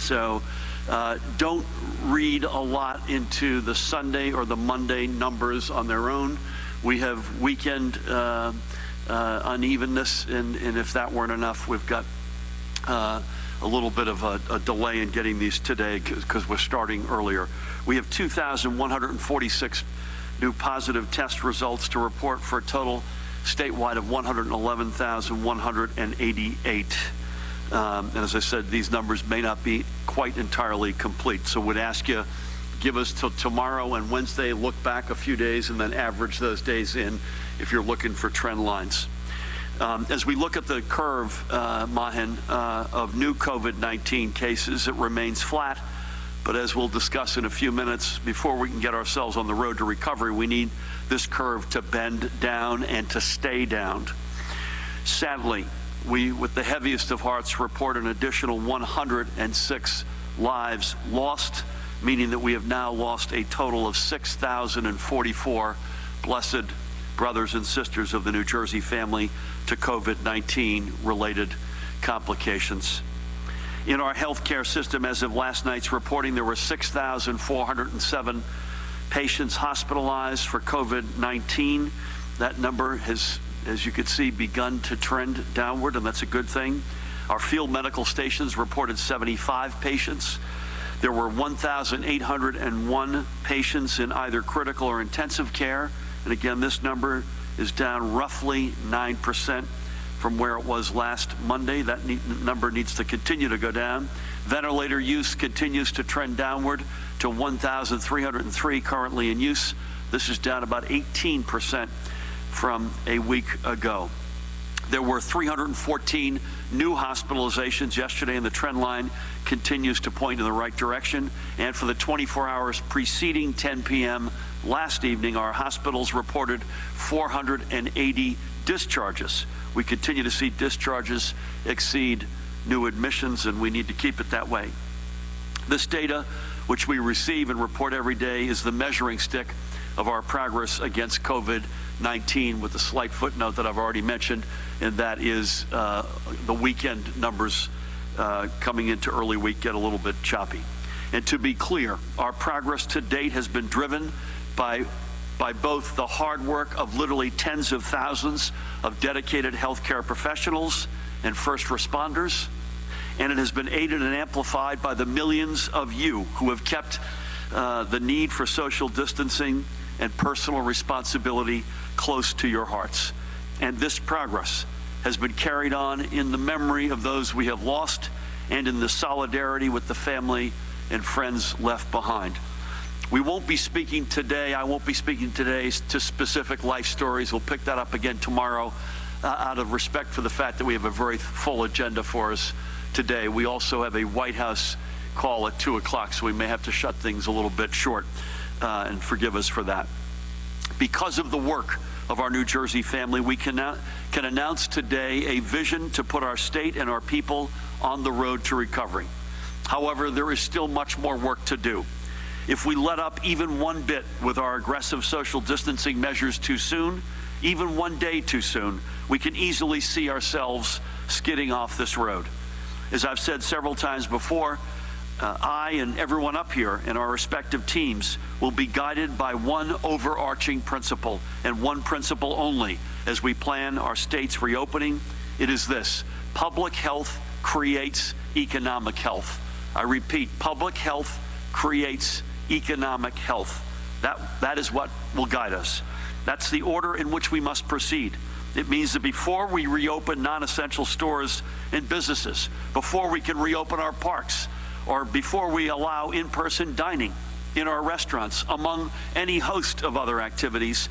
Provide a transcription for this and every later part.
So don't read a lot into the Sunday or the Monday numbers on their own. We have weekend unevenness, and if that weren't enough, we've got a little bit of a delay in getting these today because we're starting earlier. We have 2,146 new positive test results to report for a total statewide of 111,188. And as I said, these numbers may not be quite entirely complete. So would ask you, give us till tomorrow and Wednesday, look back a few days and then average those days in if you're looking for trend lines. As we look at the curve, Mahin, of new COVID-19 cases, it remains flat. But as we'll discuss in a few minutes, before we can get ourselves on the road to recovery, we need this curve to bend down and to stay down. Sadly, we, with the heaviest of hearts, report an additional 106 lives lost, meaning that we have now lost a total of 6,044 blessed brothers and sisters of the New Jersey family to COVID-19 related complications. In our healthcare system, as of last night's reporting, there were 6,407 patients hospitalized for COVID-19. That number has, as you can see, begun to trend downward, and that's a good thing. Our field medical stations reported 75 patients. There were 1,801 patients in either critical or intensive care. And again, this number is down roughly 9% from where it was last Monday. That number needs to continue to go down. Ventilator use continues to trend downward to 1,303 currently in use. This is down about 18% from a week ago. There were 314 new hospitalizations yesterday, and the trend line continues to point in the right direction. And for the 24 hours preceding 10 p.m. last evening, our hospitals reported 480 discharges. We continue to see discharges exceed new admissions, and we need to keep it that way. This data, which we receive and report every day, is the measuring stick of our progress against COVID-19, with the slight footnote that I've already mentioned, and that is the weekend numbers coming into early week get a little bit choppy. And to be clear, our progress to date has been driven by both the hard work of literally tens of thousands of dedicated healthcare professionals and first responders, and it has been aided and amplified by the millions of you who have kept the need for social distancing and personal responsibility close to your hearts. And this progress has been carried on in the memory of those we have lost and in the solidarity with the family and friends left behind. We won't be speaking today, I won't be speaking today to specific life stories. We'll pick that up again tomorrow out of respect for the fact that we have a very full agenda for us today. We also have a White House call at 2 o'clock, so we may have to shut things a little bit short, and forgive us for that. Because of the work of our New Jersey family, we can announce today a vision to put our state and our people on the road to recovery. However, there is still much more work to do. If we let up even one bit with our aggressive social distancing measures too soon, even one day too soon, we can easily see ourselves skidding off this road. As I've said several times before, I and everyone up here and our respective teams will be guided by one overarching principle, and one principle only, as we plan our state's reopening. It is this: public health creates economic health. I repeat, public health creates economic health. That is what will guide us. That's the order in which we must proceed. It means that before we reopen non-essential stores and businesses, before we can reopen our parks, or before we allow in-person dining in our restaurants, among any host of other activities,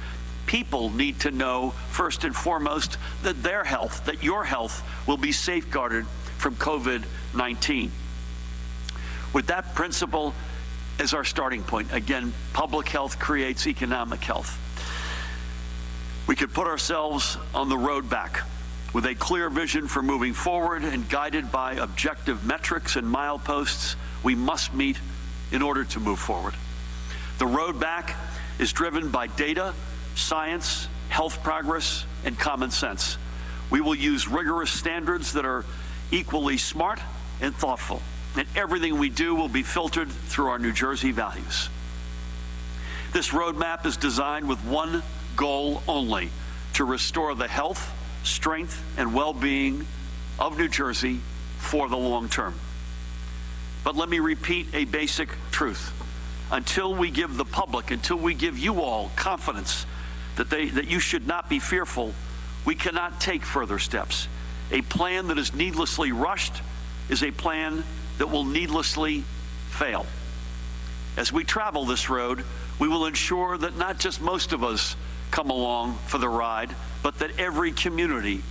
people need to know, first and foremost, that their health, that your health, will be safeguarded from COVID-19. With that principle as our starting point, again, public health creates economic health. We could put ourselves on the road back with a clear vision for moving forward and guided by objective metrics and mileposts we must meet in order to move forward. The road back is driven by data, science, health progress, and common sense. We will use rigorous standards that are equally smart and thoughtful. and everything we do will be filtered through our New Jersey values. This roadmap is designed with one goal only: to restore the health, strength, and well-being of New Jersey for the long term. But let me repeat a basic truth. Until we give the public, until we give you all confidence that you should not be fearful, we cannot take further steps. A plan that is needlessly rushed is a plan that will needlessly fail. As we travel this road, we will ensure that not just most of us come along for the ride, but that every community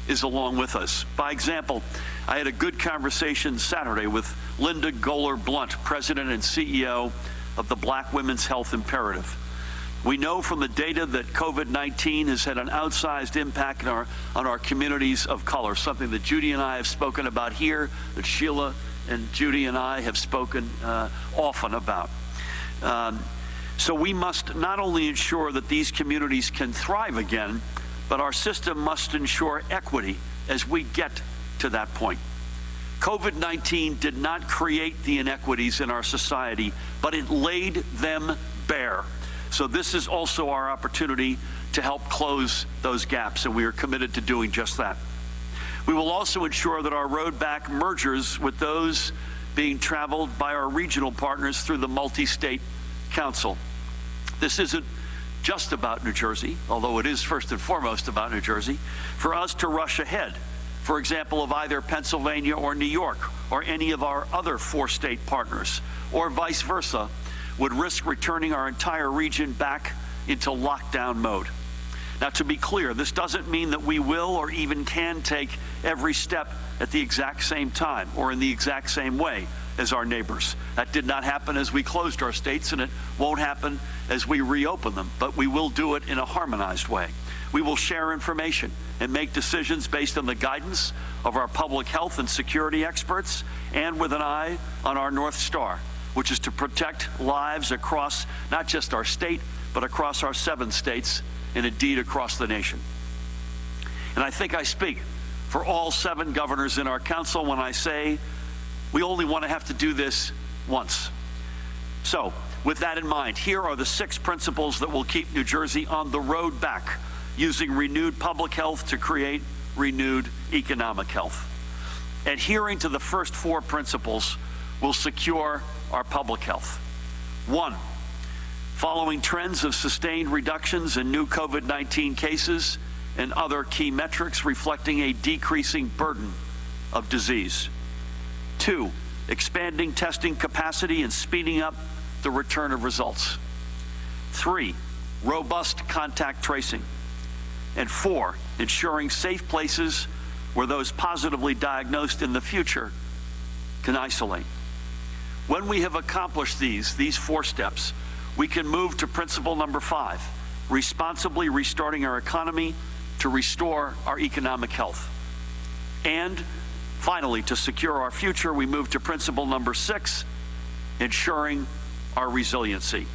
is along with us. By example, I had a good conversation Saturday with Linda Goler-Blunt, President and CEO of the Black Women's Health Imperative. We know from the data that COVID-19 has had an outsized impact on our communities of color, something that Judy and I have spoken about here, that Sheila and Judy and I have spoken often about. So we must not only ensure that these communities can thrive again, but our system must ensure equity as we get to that point. COVID-19 did not create the inequities in our society, but it laid them bare. So this is also our opportunity to help close those gaps, and we are committed to doing just that. We will also ensure that our road back merges with those being traveled by our regional partners through the Multi-State Council. This isn't just about New Jersey, although it is first and foremost about New Jersey. For us to rush ahead, for example, of either Pennsylvania or New York or any of our other 4-state partners, or vice versa, would risk returning our entire region back into lockdown mode. Now, to be clear, this doesn't mean that we will or even can take every step at the exact same time or in the exact same way as our neighbors. That did not happen as we closed our states, and it won't happen as we reopen them, but we will do it in a harmonized way. We will share information and make decisions based on the guidance of our public health and security experts, and with an eye on our North Star, which is to protect lives across not just our state, but across our 7 states, and indeed across the nation. And I think I speak for all 7 governors in our council when I say we only want to have to do this once. So, with that in mind, here are the 6 principles that will keep New Jersey on the road back, using renewed public health to create renewed economic health. Adhering to the first 4 principles will secure our public health. 1, following trends of sustained reductions in new COVID-19 cases and other key metrics reflecting a decreasing burden of disease. 2, expanding testing capacity and speeding up the return of results. 3, robust contact tracing. And 4, ensuring safe places where those positively diagnosed in the future can isolate. When we have accomplished these 4 steps, we can move to principle number 5, responsibly restarting our economy to restore our economic health. And finally, to secure our future, we move to principle number 6, ensuring our resiliency.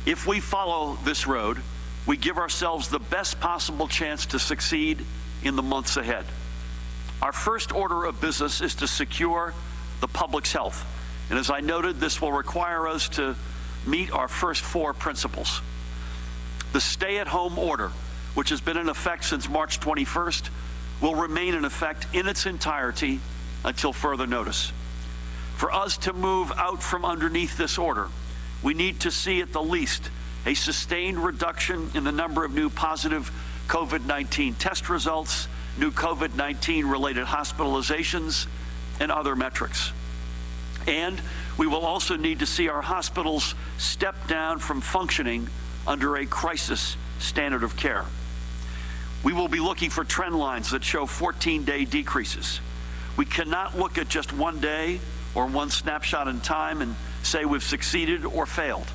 If we follow this road, we give ourselves the best possible chance to succeed in the months ahead. Our first order of business is to secure the public's health. And as I noted, this will require us to meet our first 4 principles. The stay-at-home order, which has been in effect since March 21st, will remain in effect in its entirety until further notice. For us to move out from underneath this order, we need to see at the least a sustained reduction in the number of new positive COVID-19 test results, new COVID-19 related hospitalizations, and other metrics. And we will also need to see our hospitals step down from functioning under a crisis standard of care. We will be looking for trend lines that show 14-day decreases. We cannot look at just one day or one snapshot in time and say we've succeeded or failed.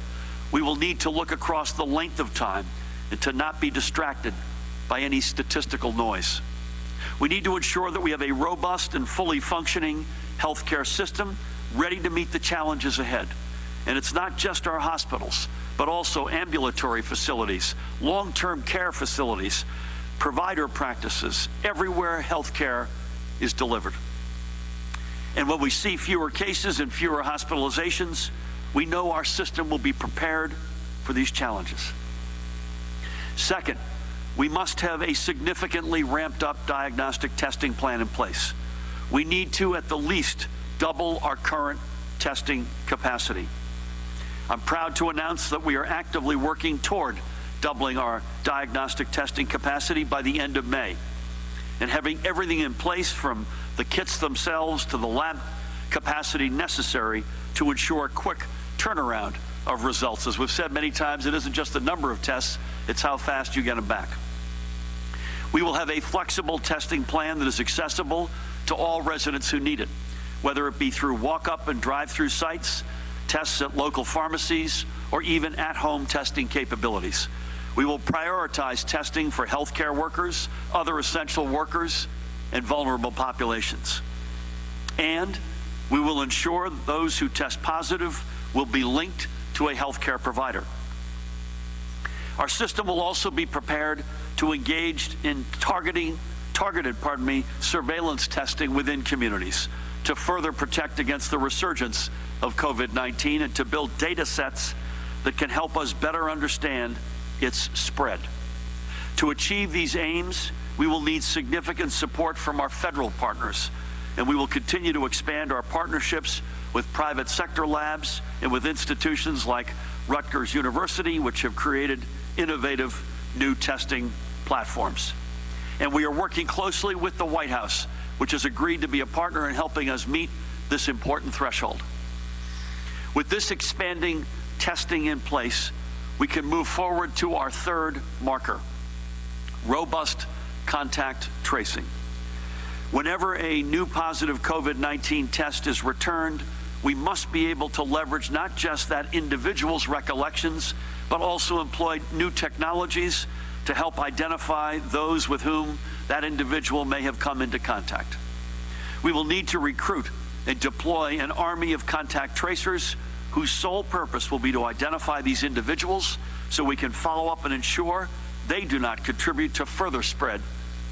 We will need to look across the length of time and to not be distracted by any statistical noise. We need to ensure that we have a robust and fully functioning healthcare system ready to meet the challenges ahead. And it's not just our hospitals, but also ambulatory facilities, long-term care facilities, provider practices, everywhere healthcare is delivered. And when we see fewer cases and fewer hospitalizations, we know our system will be prepared for these challenges. Second, we must have a significantly ramped up diagnostic testing plan in place. We need to, at the least, double our current testing capacity. I'm proud to announce that we are actively working toward doubling our diagnostic testing capacity by the end of May, and having everything in place from the kits themselves to the lab capacity necessary to ensure a quick turnaround of results. As we've said many times, it isn't just the number of tests, it's how fast you get them back. We will have a flexible testing plan that is accessible to all residents who need it, whether it be through walk-up and drive-through sites, tests at local pharmacies, or even at-home testing capabilities. We will prioritize testing for healthcare workers, other essential workers, and vulnerable populations. And we will ensure that those who test positive will be linked to a healthcare provider. Our system will also be prepared to engage in targeted surveillance testing within communities to further protect against the resurgence of COVID-19 and to build data sets that can help us better understand its spread. To achieve these aims, we will need significant support from our federal partners, and we will continue to expand our partnerships with private sector labs and with institutions like Rutgers University, which have created innovative new testing platforms. And we are working closely with the White House, which has agreed to be a partner in helping us meet this important threshold. With this expanding testing in place, we can move forward to our third marker: robust contact tracing. Whenever a new positive COVID-19 test is returned, we must be able to leverage not just that individual's recollections, but also employ new technologies to help identify those with whom that individual may have come into contact. We will need to recruit and deploy an army of contact tracers whose sole purpose will be to identify these individuals so we can follow up and ensure they do not contribute to further spread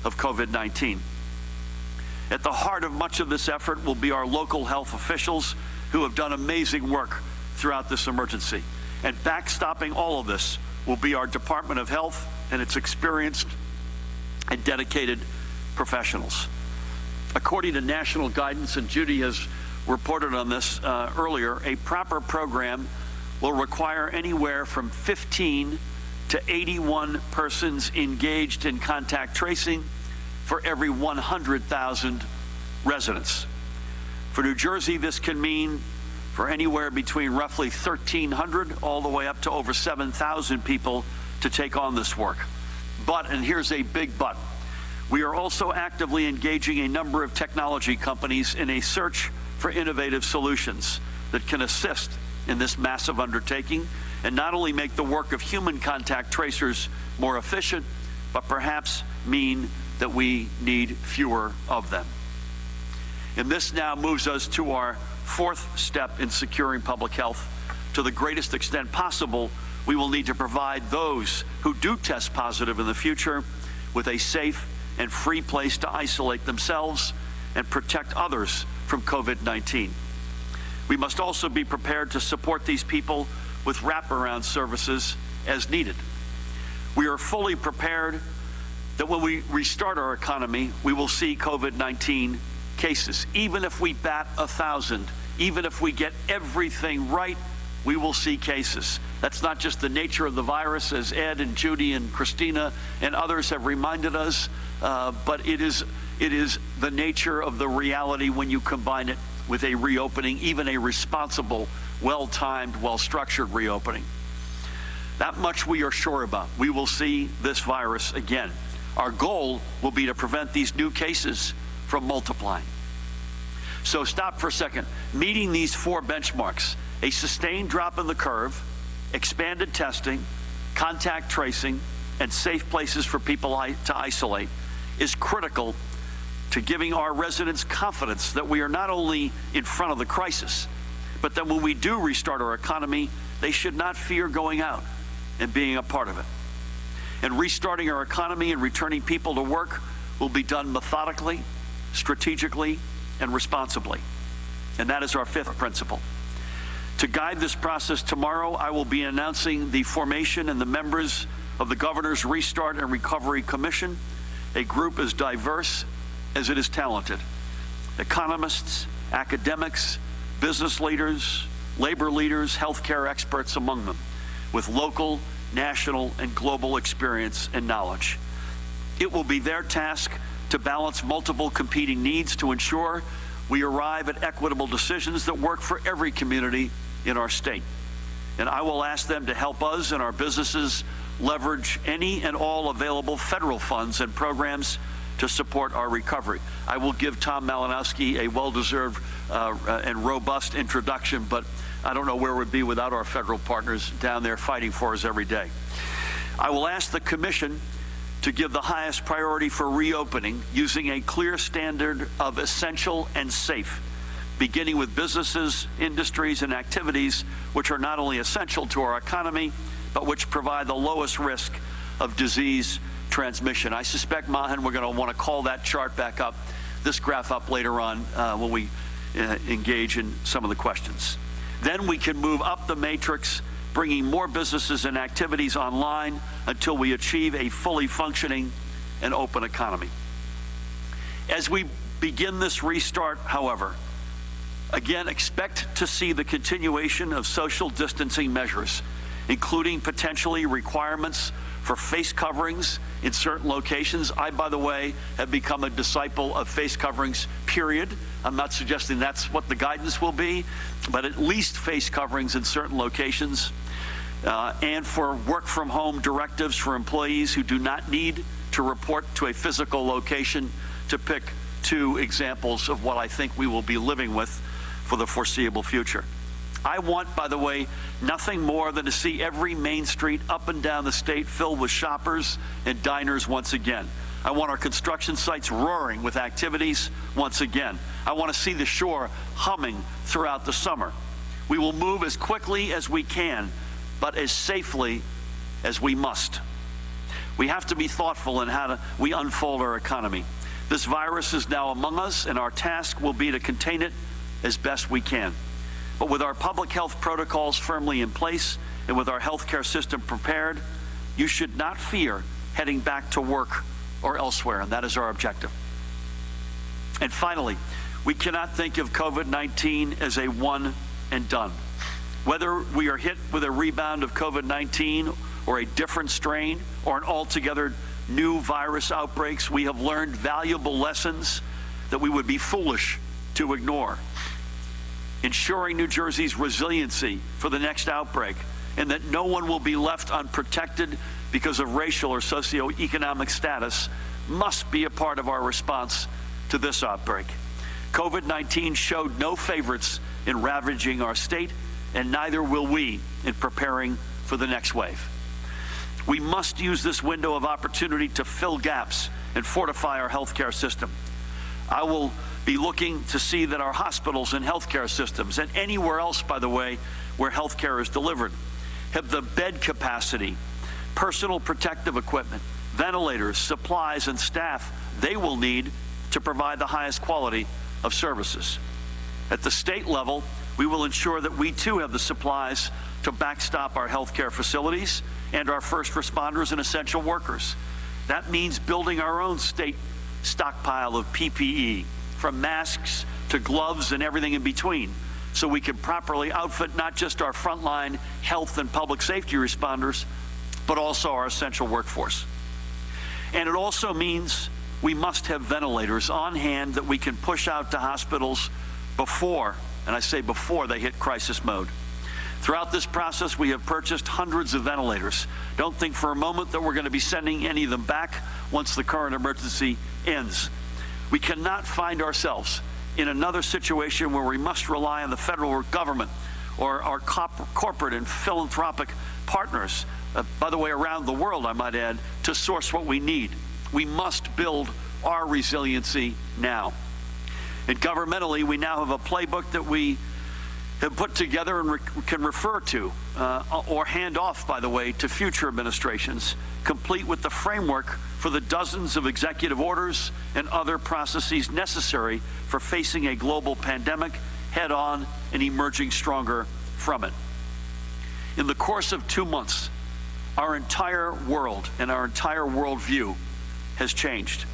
of COVID-19. At the heart of much of this effort will be our local health officials who have done amazing work throughout this emergency. And backstopping all of this will be our Department of Health and its experienced and dedicated professionals. According to national guidance, and Judy has reported on this earlier, a proper program will require anywhere from 15 to 81 persons engaged in contact tracing for every 100,000 residents. For New Jersey, this can mean for anywhere between roughly 1,300 all the way up to over 7,000 people to take on this work. But, and here's a big but, we are also actively engaging a number of technology companies in a search for innovative solutions that can assist in this massive undertaking and not only make the work of human contact tracers more efficient, but perhaps mean that we need fewer of them. And this now moves us to our fourth step in securing public health. To the greatest extent possible, we will need to provide those who do test positive in the future with a safe and free place to isolate themselves and protect others from COVID-19. We must also be prepared to support these people with wraparound services as needed. We are fully prepared that when we restart our economy, we will see COVID-19 cases. Even if we bat 1,000, even if we get everything right, we will see cases. That's not just the nature of the virus, as Ed and Judy and Christina and others have reminded us, but it is the nature of the reality when you combine it with a reopening, even a responsible, well-timed, well-structured reopening. That much we are sure about. We will see this virus again. Our goal will be to prevent these new cases from multiplying. So stop for a second. Meeting these four benchmarks: a sustained drop in the curve, expanded testing, contact tracing, and safe places for people to isolate, is critical to giving our residents confidence that we are not only in front of the crisis, but that when we do restart our economy, they should not fear going out and being a part of it. And restarting our economy and returning people to work will be done methodically, strategically, and responsibly. And that is our fifth principle. To guide this process tomorrow, I will be announcing the formation and the members of the Governor's Restart and Recovery Commission, a group as diverse as it is talented. Economists, academics, business leaders, labor leaders, healthcare experts among them, with local, national, and global experience and knowledge. It will be their task to balance multiple competing needs to ensure we arrive at equitable decisions that work for every community in our state. And I will ask them to help us and our businesses leverage any and all available federal funds and programs to support our recovery. I will give Tom Malinowski a well-deserved and robust introduction, but I don't know where we'd be without our federal partners down there fighting for us every day. I will ask the Commission to give the highest priority for reopening using a clear standard of essential and safe, beginning with businesses, industries, and activities which are not only essential to our economy, but which provide the lowest risk of disease transmission. I suspect, Mahan, we're going to want to call that chart back up, this graph up later on when we engage in some of the questions. Then we can move up the matrix, bringing more businesses and activities online until we achieve a fully functioning and open economy. As we begin this restart, however, again, expect to see the continuation of social distancing measures, including potentially requirements for face coverings in certain locations. I, by the way, have become a disciple of face coverings, period. I'm not suggesting that's what the guidance will be, but at least face coverings in certain locations. And for work from home directives for employees who do not need to report to a physical location, to pick two examples of what I think we will be living with for the foreseeable future. I want, by the way, nothing more than to see every main street up and down the state filled with shoppers and diners once again. I want our construction sites roaring with activities once again. I want to see the shore humming throughout the summer. We will move as quickly as we can, but as safely as we must. We have to be thoughtful in how we unfold our economy. This virus is now among us, and our task will be to contain it as best we can. But with our public health protocols firmly in place and with our healthcare system prepared, you should not fear heading back to work or elsewhere, and that is our objective. And finally, we cannot think of COVID-19 as a one and done. Whether we are hit with a rebound of COVID-19 or a different strain or an altogether new virus outbreaks, we have learned valuable lessons that we would be foolish to ignore. Ensuring New Jersey's resiliency for the next outbreak, and that no one will be left unprotected because of racial or socioeconomic status, must be a part of our response to this outbreak. COVID-19 showed no favorites in ravaging our state, and neither will we in preparing for the next wave. We must use this window of opportunity to fill gaps and fortify our healthcare system. I will be looking to see that our hospitals and healthcare systems, and anywhere else, by the way, where healthcare is delivered, have the bed capacity, personal protective equipment, ventilators, supplies, and staff they will need to provide the highest quality of services. At the state level, we will ensure that we too have the supplies to backstop our healthcare facilities and our first responders and essential workers. That means building our own state stockpile of PPE, from masks to gloves and everything in between, so we can properly outfit not just our frontline health and public safety responders, but also our essential workforce. And it also means we must have ventilators on hand that we can push out to hospitals before, and I say before, they hit crisis mode. Throughout this process, we have purchased hundreds of ventilators. Don't think for a moment that we're going to be sending any of them back once the current emergency ends. We cannot find ourselves in another situation where we must rely on the federal government or our corporate and philanthropic partners, by the way, around the world, I might add, to source what we need. We must build our resiliency now. And governmentally, we now have a playbook that we have put together and can refer to or hand off, by the way, to future administrations, complete with the framework for the dozens of executive orders and other processes necessary for facing a global pandemic head on and emerging stronger from it. In the course of 2 months, our entire world and our entire worldview has changed.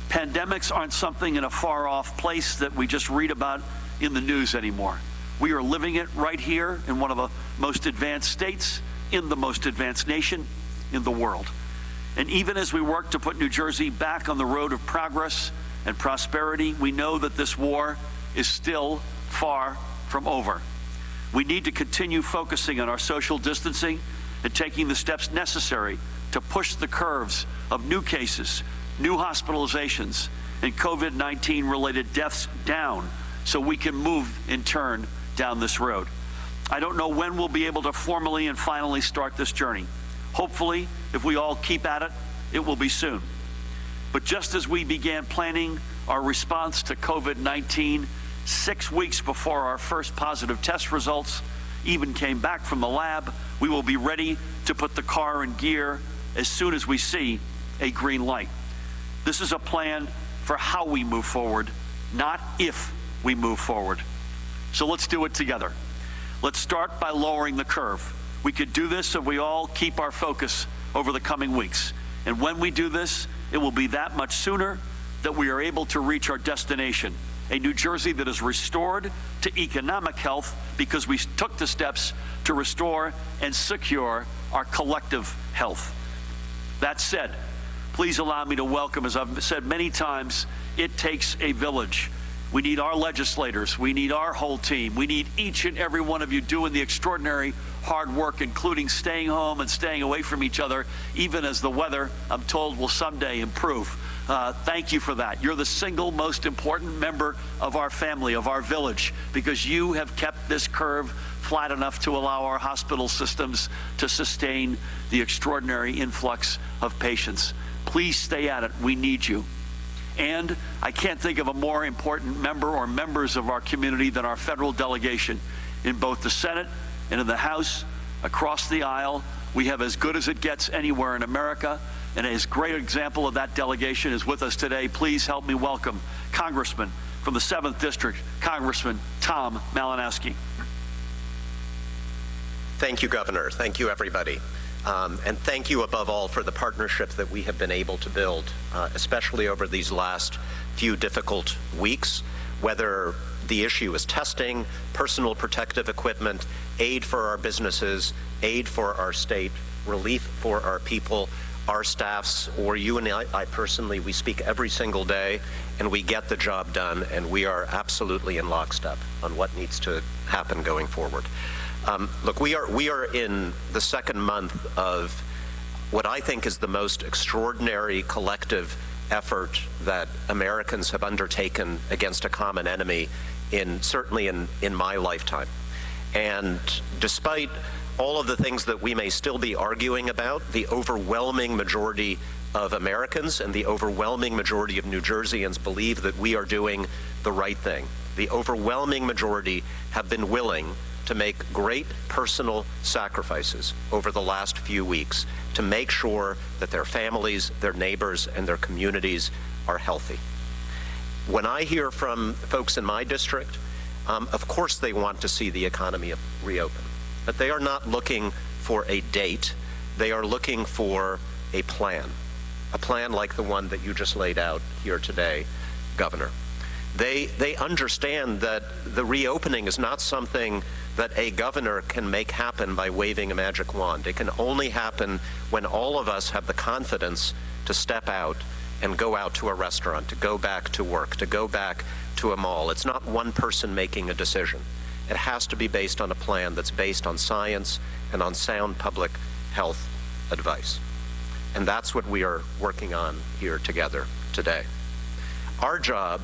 Pandemics aren't something in a far-off place that we just read about in the news anymore. We are living it right here in one of the most advanced states, in the most advanced nation in the world. And even as we work to put New Jersey back on the road of progress and prosperity, we know that this war is still far from over. We need to continue focusing on our social distancing and taking the steps necessary to push the curves of new cases, new hospitalizations, and COVID-19 related deaths down so we can move in turn down this road. I don't know when we'll be able to formally and finally start this journey. Hopefully, if we all keep at it, it will be soon. But just as we began planning our response to COVID-19 6 weeks before our first positive test results even came back from the lab, we will be ready to put the car in gear as soon as we see a green light. This is a plan for how we move forward, not if we move forward. So let's do it together. Let's start by lowering the curve. We could do this if we all keep our focus over the coming weeks. And when we do this, it will be that much sooner that we are able to reach our destination, a New Jersey that is restored to economic health because we took the steps to restore and secure our collective health. That said, please allow me to welcome, as I've said many times, it takes a village. We need our legislators. We need our whole team. We need each and every one of you doing the extraordinary hard work, including staying home and staying away from each other, even as the weather, I'm told, will someday improve. Thank you for that. You're the single most important member of our family, of our village, because you have kept this curve flat enough to allow our hospital systems to sustain the extraordinary influx of patients. Please stay at it. We need you. And I can't think of a more important member or members of our community than our federal delegation in both the Senate and in the House, across the aisle. We have as good as it gets anywhere in America, and a great example of that delegation is with us today. Please help me welcome Congressman from the 7th District, Congressman Tom Malinowski. Thank you, Governor. Thank you, everybody. And thank you above all for the partnership that we have been able to build, especially over these last few difficult weeks, whether the issue is testing, personal protective equipment, aid for our businesses, aid for our state, relief for our people, our staffs, or you and I personally. We speak every single day and we get the job done, and we are absolutely in lockstep on what needs to happen going forward. Look, we are in the second month of what I think is the most extraordinary collective effort that Americans have undertaken against a common enemy certainly in my lifetime. And despite all of the things that we may still be arguing about, the overwhelming majority of Americans and the overwhelming majority of New Jerseyans believe that we are doing the right thing. The overwhelming majority have been willing to make great personal sacrifices over the last few weeks to make sure that their families, their neighbors, and their communities are healthy. When I hear from folks in my district, of course they want to see the economy reopen, but they are not looking for a date. They are looking for a plan like the one that you just laid out here today, Governor. They understand that the reopening is not something that a governor can make happen by waving a magic wand. It can only happen when all of us have the confidence to step out and go out to a restaurant, to go back to work, to go back to a mall. It's not one person making a decision. It has to be based on a plan that's based on science and on sound public health advice. And that's what we are working on here together today. Our job,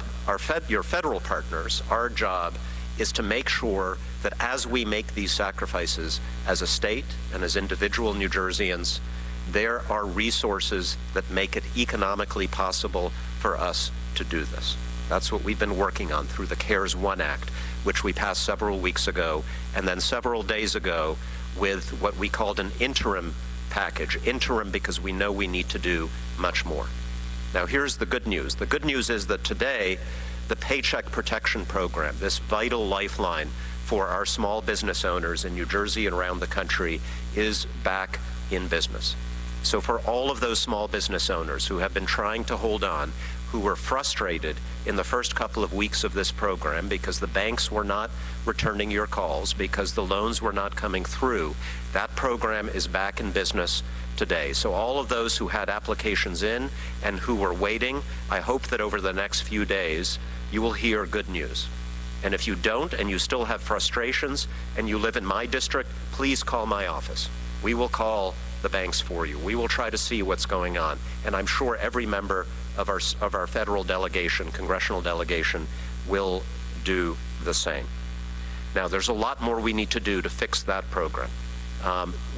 your federal partners, our job is to make sure that as we make these sacrifices as a state and as individual New Jerseyans, there are resources that make it economically possible for us to do this. That's what we've been working on through the CARES 1 Act, which we passed several weeks ago, and then several days ago with what we called an interim package. Interim because we know we need to do much more. Now, here's the good news. The good news is that today, the Paycheck Protection Program, this vital lifeline for our small business owners in New Jersey and around the country, is back in business. So for all of those small business owners who have been trying to hold on, who were frustrated in the first couple of weeks of this program because the banks were not returning your calls, because the loans were not coming through, that program is back in business today. So all of those who had applications in and who were waiting, I hope that over the next few days you will hear good news. And if you don't, and you still have frustrations, and you live in my district, please call my office. We will call the banks for you. We will try to see what's going on. And I'm sure every member of our federal delegation, congressional delegation, will do the same. Now, there's a lot more we need to do to fix that program.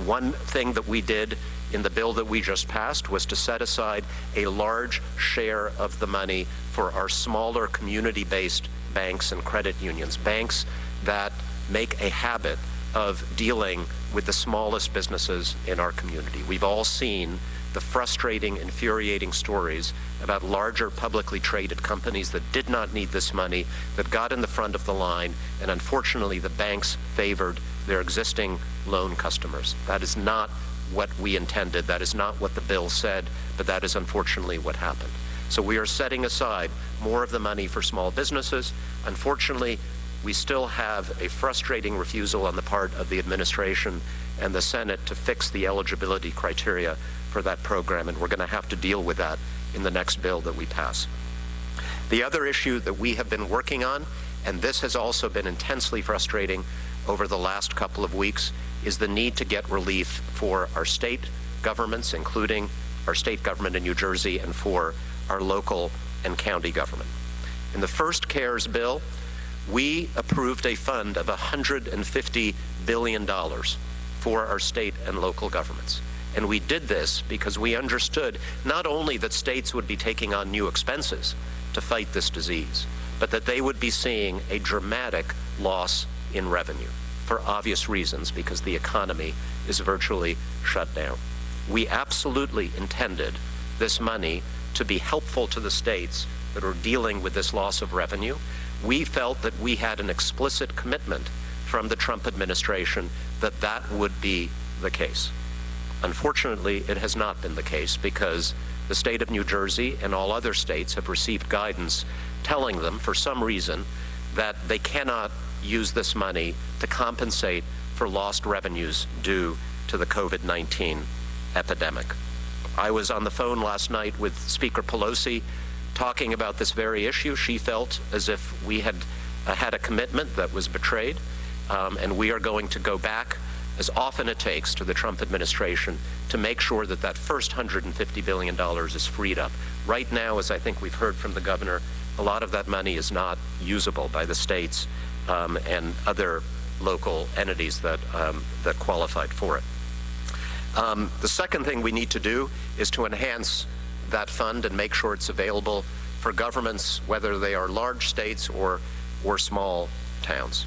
One thing that we did in the bill that we just passed was to set aside a large share of the money for our smaller community-based banks and credit unions, banks that make a habit of dealing with the smallest businesses in our community. We've all seen the frustrating, infuriating stories about larger publicly traded companies that did not need this money, that got in the front of the line, and unfortunately the banks favored their existing loan customers. That is not what we intended. That is not what the bill said, but that is unfortunately what happened. So we are setting aside more of the money for small businesses. Unfortunately, we still have a frustrating refusal on the part of the administration and the Senate to fix the eligibility criteria for that program, and we're going to have to deal with that in the next bill that we pass. The other issue that we have been working on, and this has also been intensely frustrating over the last couple of weeks, is the need to get relief for our state governments, including our state government in New Jersey, and for our local and county government. In the first CARES bill, we approved a fund of $150 billion for our state and local governments. And we did this because we understood not only that states would be taking on new expenses to fight this disease, but that they would be seeing a dramatic loss in revenue for obvious reasons, because the economy is virtually shut down. We absolutely intended this money to be helpful to the states that are dealing with this loss of revenue. We felt that we had an explicit commitment from the Trump administration that that would be the case. Unfortunately, it has not been the case, because the state of New Jersey and all other states have received guidance telling them, for some reason, that they cannot use this money to compensate for lost revenues due to the COVID-19 epidemic. I was on the phone last night with Speaker Pelosi talking about this very issue. She felt as if we had had a commitment that was betrayed, and we are going to go back as often it takes to the Trump administration to make sure that that first $150 billion is freed up. Right now, as I think we've heard from the governor, a lot of that money is not usable by the states and other local entities that qualified for it. The second thing we need to do is to enhance that fund and make sure it's available for governments, whether they are large states or small towns.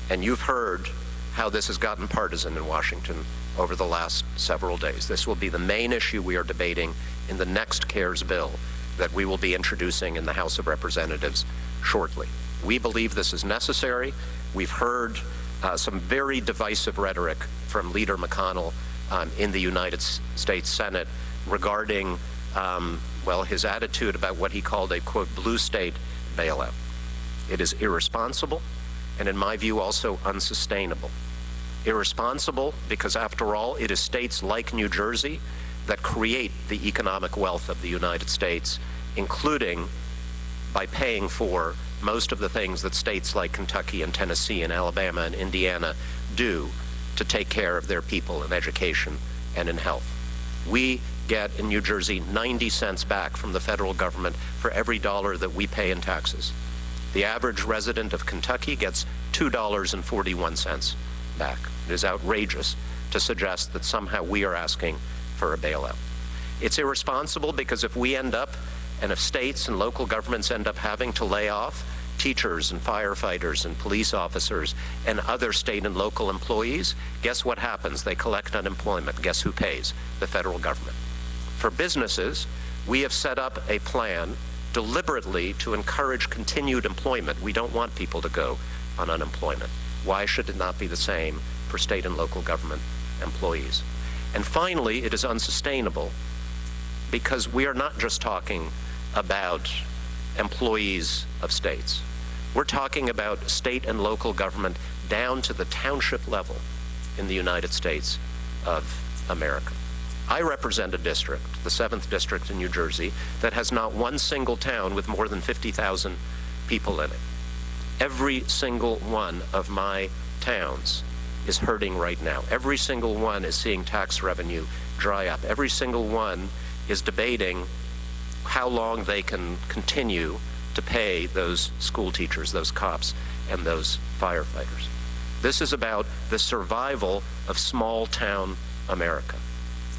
And you've heard how this has gotten partisan in Washington over the last several days. This will be the main issue we are debating in the next CARES bill that we will be introducing in the House of Representatives shortly. We believe this is necessary. We've heard some very divisive rhetoric from Leader McConnell in the United States Senate regarding, well, his attitude about what he called a, quote, blue state bailout. It is irresponsible, and in my view, also unsustainable. Irresponsible because, after all, it is states like New Jersey that create the economic wealth of the United States, including by paying for most of the things that states like Kentucky and Tennessee and Alabama and Indiana do to take care of their people in education and in health. We get in New Jersey 90 cents back from the federal government for every dollar that we pay in taxes. The average resident of Kentucky gets $2.41 back. It is outrageous to suggest that somehow we are asking for a bailout. It's irresponsible because if we end up, and if states and local governments end up having to lay off teachers and firefighters and police officers and other state and local employees, guess what happens? They collect unemployment. Guess who pays? The federal government. For businesses, we have set up a plan deliberately to encourage continued employment. We don't want people to go on unemployment. Why should it not be the same for state and local government employees? And finally, it is unsustainable because we are not just talking about employees of states. We're talking about state and local government down to the township level in the United States of America. I represent a district, the 7th District in New Jersey, that has not one single town with more than 50,000 people in it. Every single one of my towns is hurting right now. Every single one is seeing tax revenue dry up. Every single one is debating how long they can continue to pay those school teachers, those cops, and those firefighters. This is about the survival of small town America.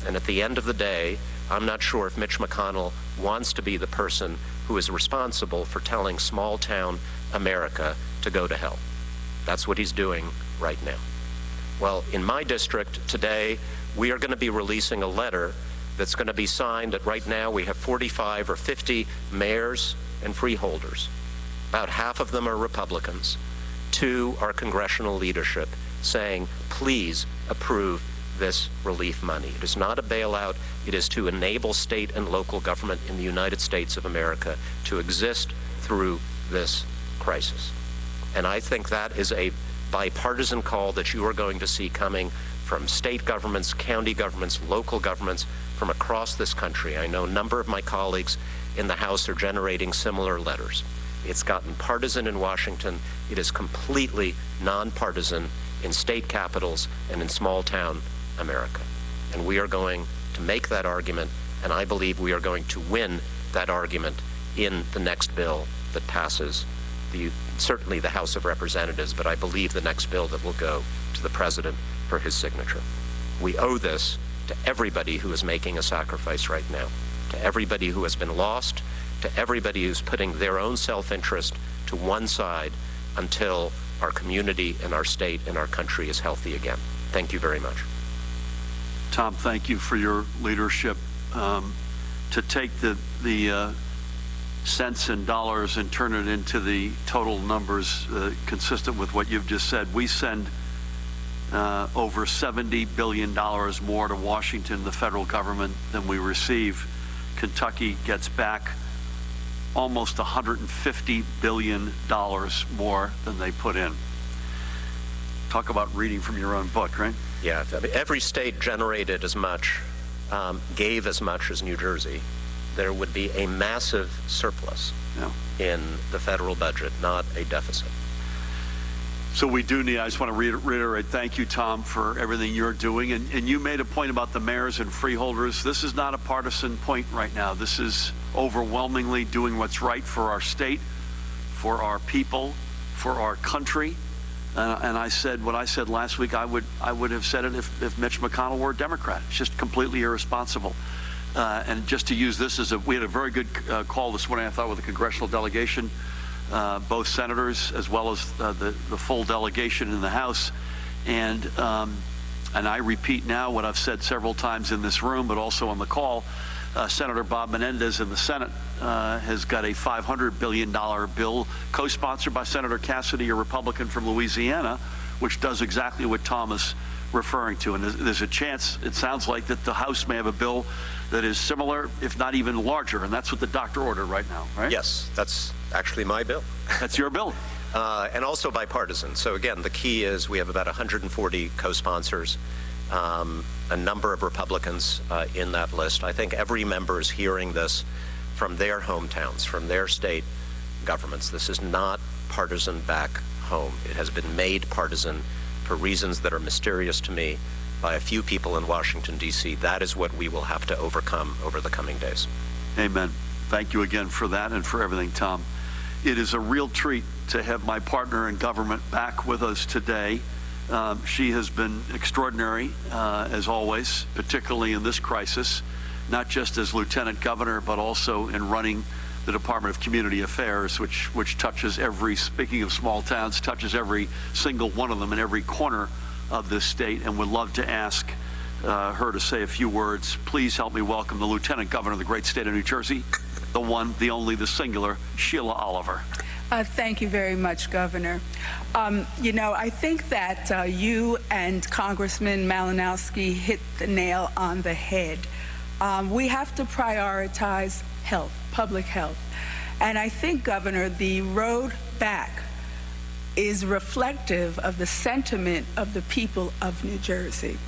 And at the end of the day, I'm not sure if Mitch McConnell wants to be the person who is responsible for telling small town America to go to hell. That's what he's doing right now. Well, in my district today, we are going to be releasing a letter that's going to be signed at right now we have 45 or 50 mayors and freeholders. About half of them are Republicans. 2 are congressional leadership saying, please approve this relief money. It is not a bailout. It is to enable state and local government in the United States of America to exist through this crisis. And I think that is a bipartisan call that you are going to see coming from state governments, county governments, local governments from across this country. I know a number of my colleagues in the House are generating similar letters. It's gotten partisan in Washington. It is completely nonpartisan in state capitals and in small town America. And we are going to make that argument, and I believe we are going to win that argument in the next bill that passes certainly the House of Representatives, but I believe the next bill that will go to the President for his signature. We owe this to everybody who is making a sacrifice right now, to everybody who has been lost, to everybody who's putting their own self-interest to one side until our community and our state and our country is healthy again. Thank you very much. Tom, thank you for your leadership. To take the cents and dollars and turn it into the total numbers consistent with what you've just said, we send over $70 billion more to Washington, the federal government, than we receive. Kentucky gets back almost $150 billion more than they put in. Talk about reading from your own book, right? Yeah, I mean, every state generated as much, gave as much as New Jersey. There would be a massive surplus in the federal budget, not a deficit. So we do need, I just want to reiterate, thank you, Tom, for everything you're doing. And you made a point about the mayors and freeholders. This is not a partisan point right now. This is overwhelmingly doing what's right for our state, for our people, for our country. And I said what I said last week. I would have said it if Mitch McConnell were a Democrat. It's just completely irresponsible. And just to use this as we had a very good call this morning, I thought, with the congressional delegation, both senators as well as the full delegation in the House. And I repeat now what I've said several times in this room, but also on the call. Senator Bob Menendez in the Senate has got a $500 billion bill co-sponsored by Senator Cassidy, a Republican from Louisiana, which does exactly what Tom is referring to. And there's a chance, it sounds like, that the House may have a bill that is similar, if not even larger, and that's what the doctor ordered right now, right? Yes, that's actually my bill. That's your bill. And also bipartisan. So again, the key is we have about 140 co-sponsors, a number of Republicans in that list. I think every member is hearing this from their hometowns, from their state governments. This is not partisan back home. It has been made partisan for reasons that are mysterious to me by a few people in Washington, D.C. That is what we will have to overcome over the coming days. Amen. Thank you again for that and for everything, Tom. It is a real treat to have my partner in government back with us today. She has been extraordinary, as always, particularly in this crisis, not just as lieutenant governor, but also in running the Department of Community Affairs, which touches every, speaking of small towns, touches every single one of them in every corner of this state, and would love to ask her to say a few words. Please help me welcome the Lieutenant Governor of the great state of New Jersey, the one, the only, the singular, Sheila Oliver. Thank you very much, Governor. I think that you and Congressman Malinowski hit the nail on the head. We have to prioritize health, public health. And I think, Governor, the road back is reflective of the sentiment of the people of New Jersey.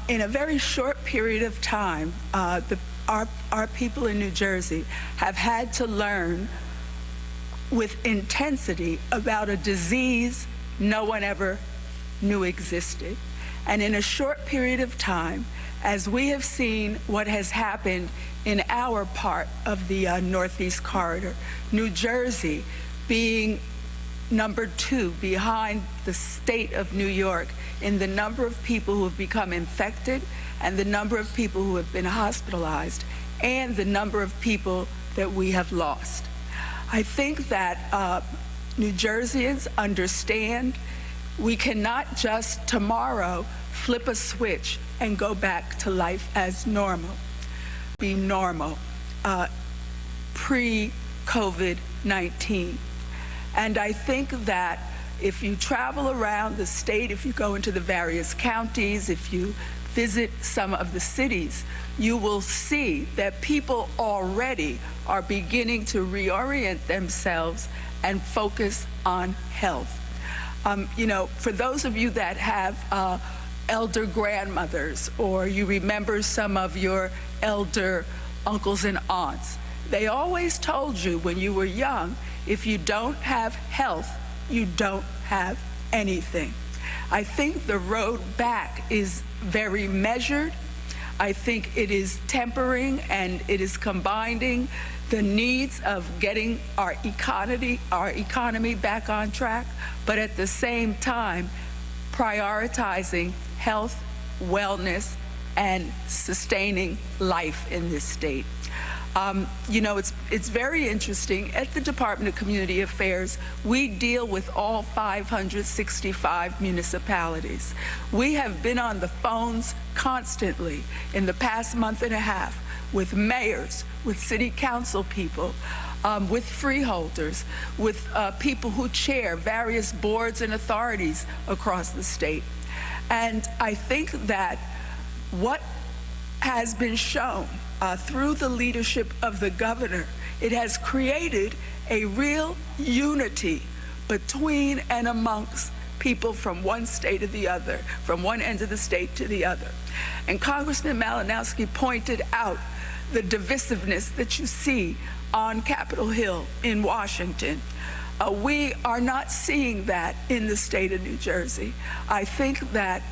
In a very short period of time, our people in New Jersey have had to learn with intensity about a disease no one ever knew existed. And in a short period of time, as we have seen what has happened in our part of the Northeast Corridor, New Jersey being number 2 behind the state of New York in the number of people who have become infected and the number of people who have been hospitalized and the number of people that we have lost. I think that New Jerseyans understand we cannot just tomorrow flip a switch and go back to life as normal, be normal, pre-COVID-19. And I think that if you travel around the state, if you go into the various counties, if you visit some of the cities, you will see that people already are beginning to reorient themselves and focus on health. For those of you that have elder grandmothers, or you remember some of your elder uncles and aunts, they always told you when you were young, if you don't have health, you don't have anything. I think the road back is very measured. I think it is tempering and it is combining the needs of getting our economy back on track, but at the same time, prioritizing health, wellness, and sustaining life in this state. It's very interesting. At the Department of Community Affairs, we deal with all 565 municipalities. We have been on the phones constantly in the past month and a half with mayors, with city council people, with freeholders, with people who chair various boards and authorities across the state. And I think that what has been shown through the leadership of the governor, it has created a real unity between and amongst people from one state to the other, from one end of the state to the other. And Congressman Malinowski pointed out the divisiveness that you see on Capitol Hill in Washington. We are not seeing that in the state of New Jersey. I think that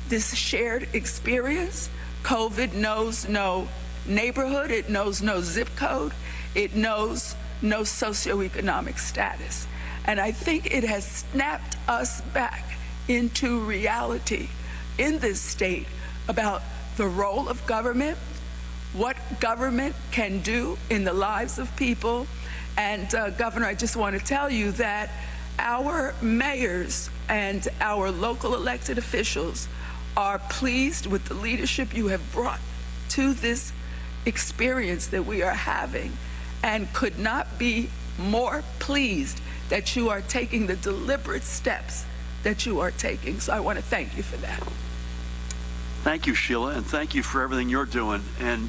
this shared experience, COVID knows no neighborhood, it knows no zip code, it knows no socioeconomic status. And I think it has snapped us back into reality in this state about the role of government, what government can do in the lives of people. And Governor, I just want to tell you that our mayors and our local elected officials are pleased with the leadership you have brought to this experience that we are having, and could not be more pleased that you are taking the deliberate steps that you are taking. So I want to thank you for that. Thank you, Sheila, and thank you for everything you're doing. And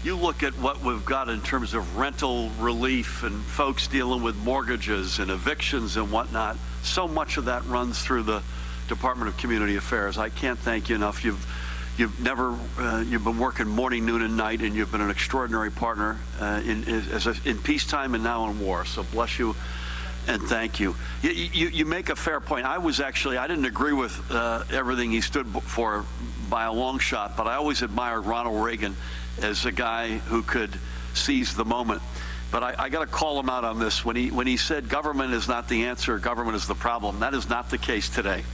you look at what we've got in terms of rental relief and folks dealing with mortgages and evictions and whatnot. So much of that runs through the Department of Community Affairs. I can't thank you enough. You've been working morning, noon, and night, and you've been an extraordinary partner in peacetime and now in war. So bless you and thank you. You make a fair point. I didn't agree with everything he stood for by a long shot, but I always admired Ronald Reagan as a guy who could seize the moment. But I got to call him out on this. When he said government is not the answer, government is the problem, that is not the case today,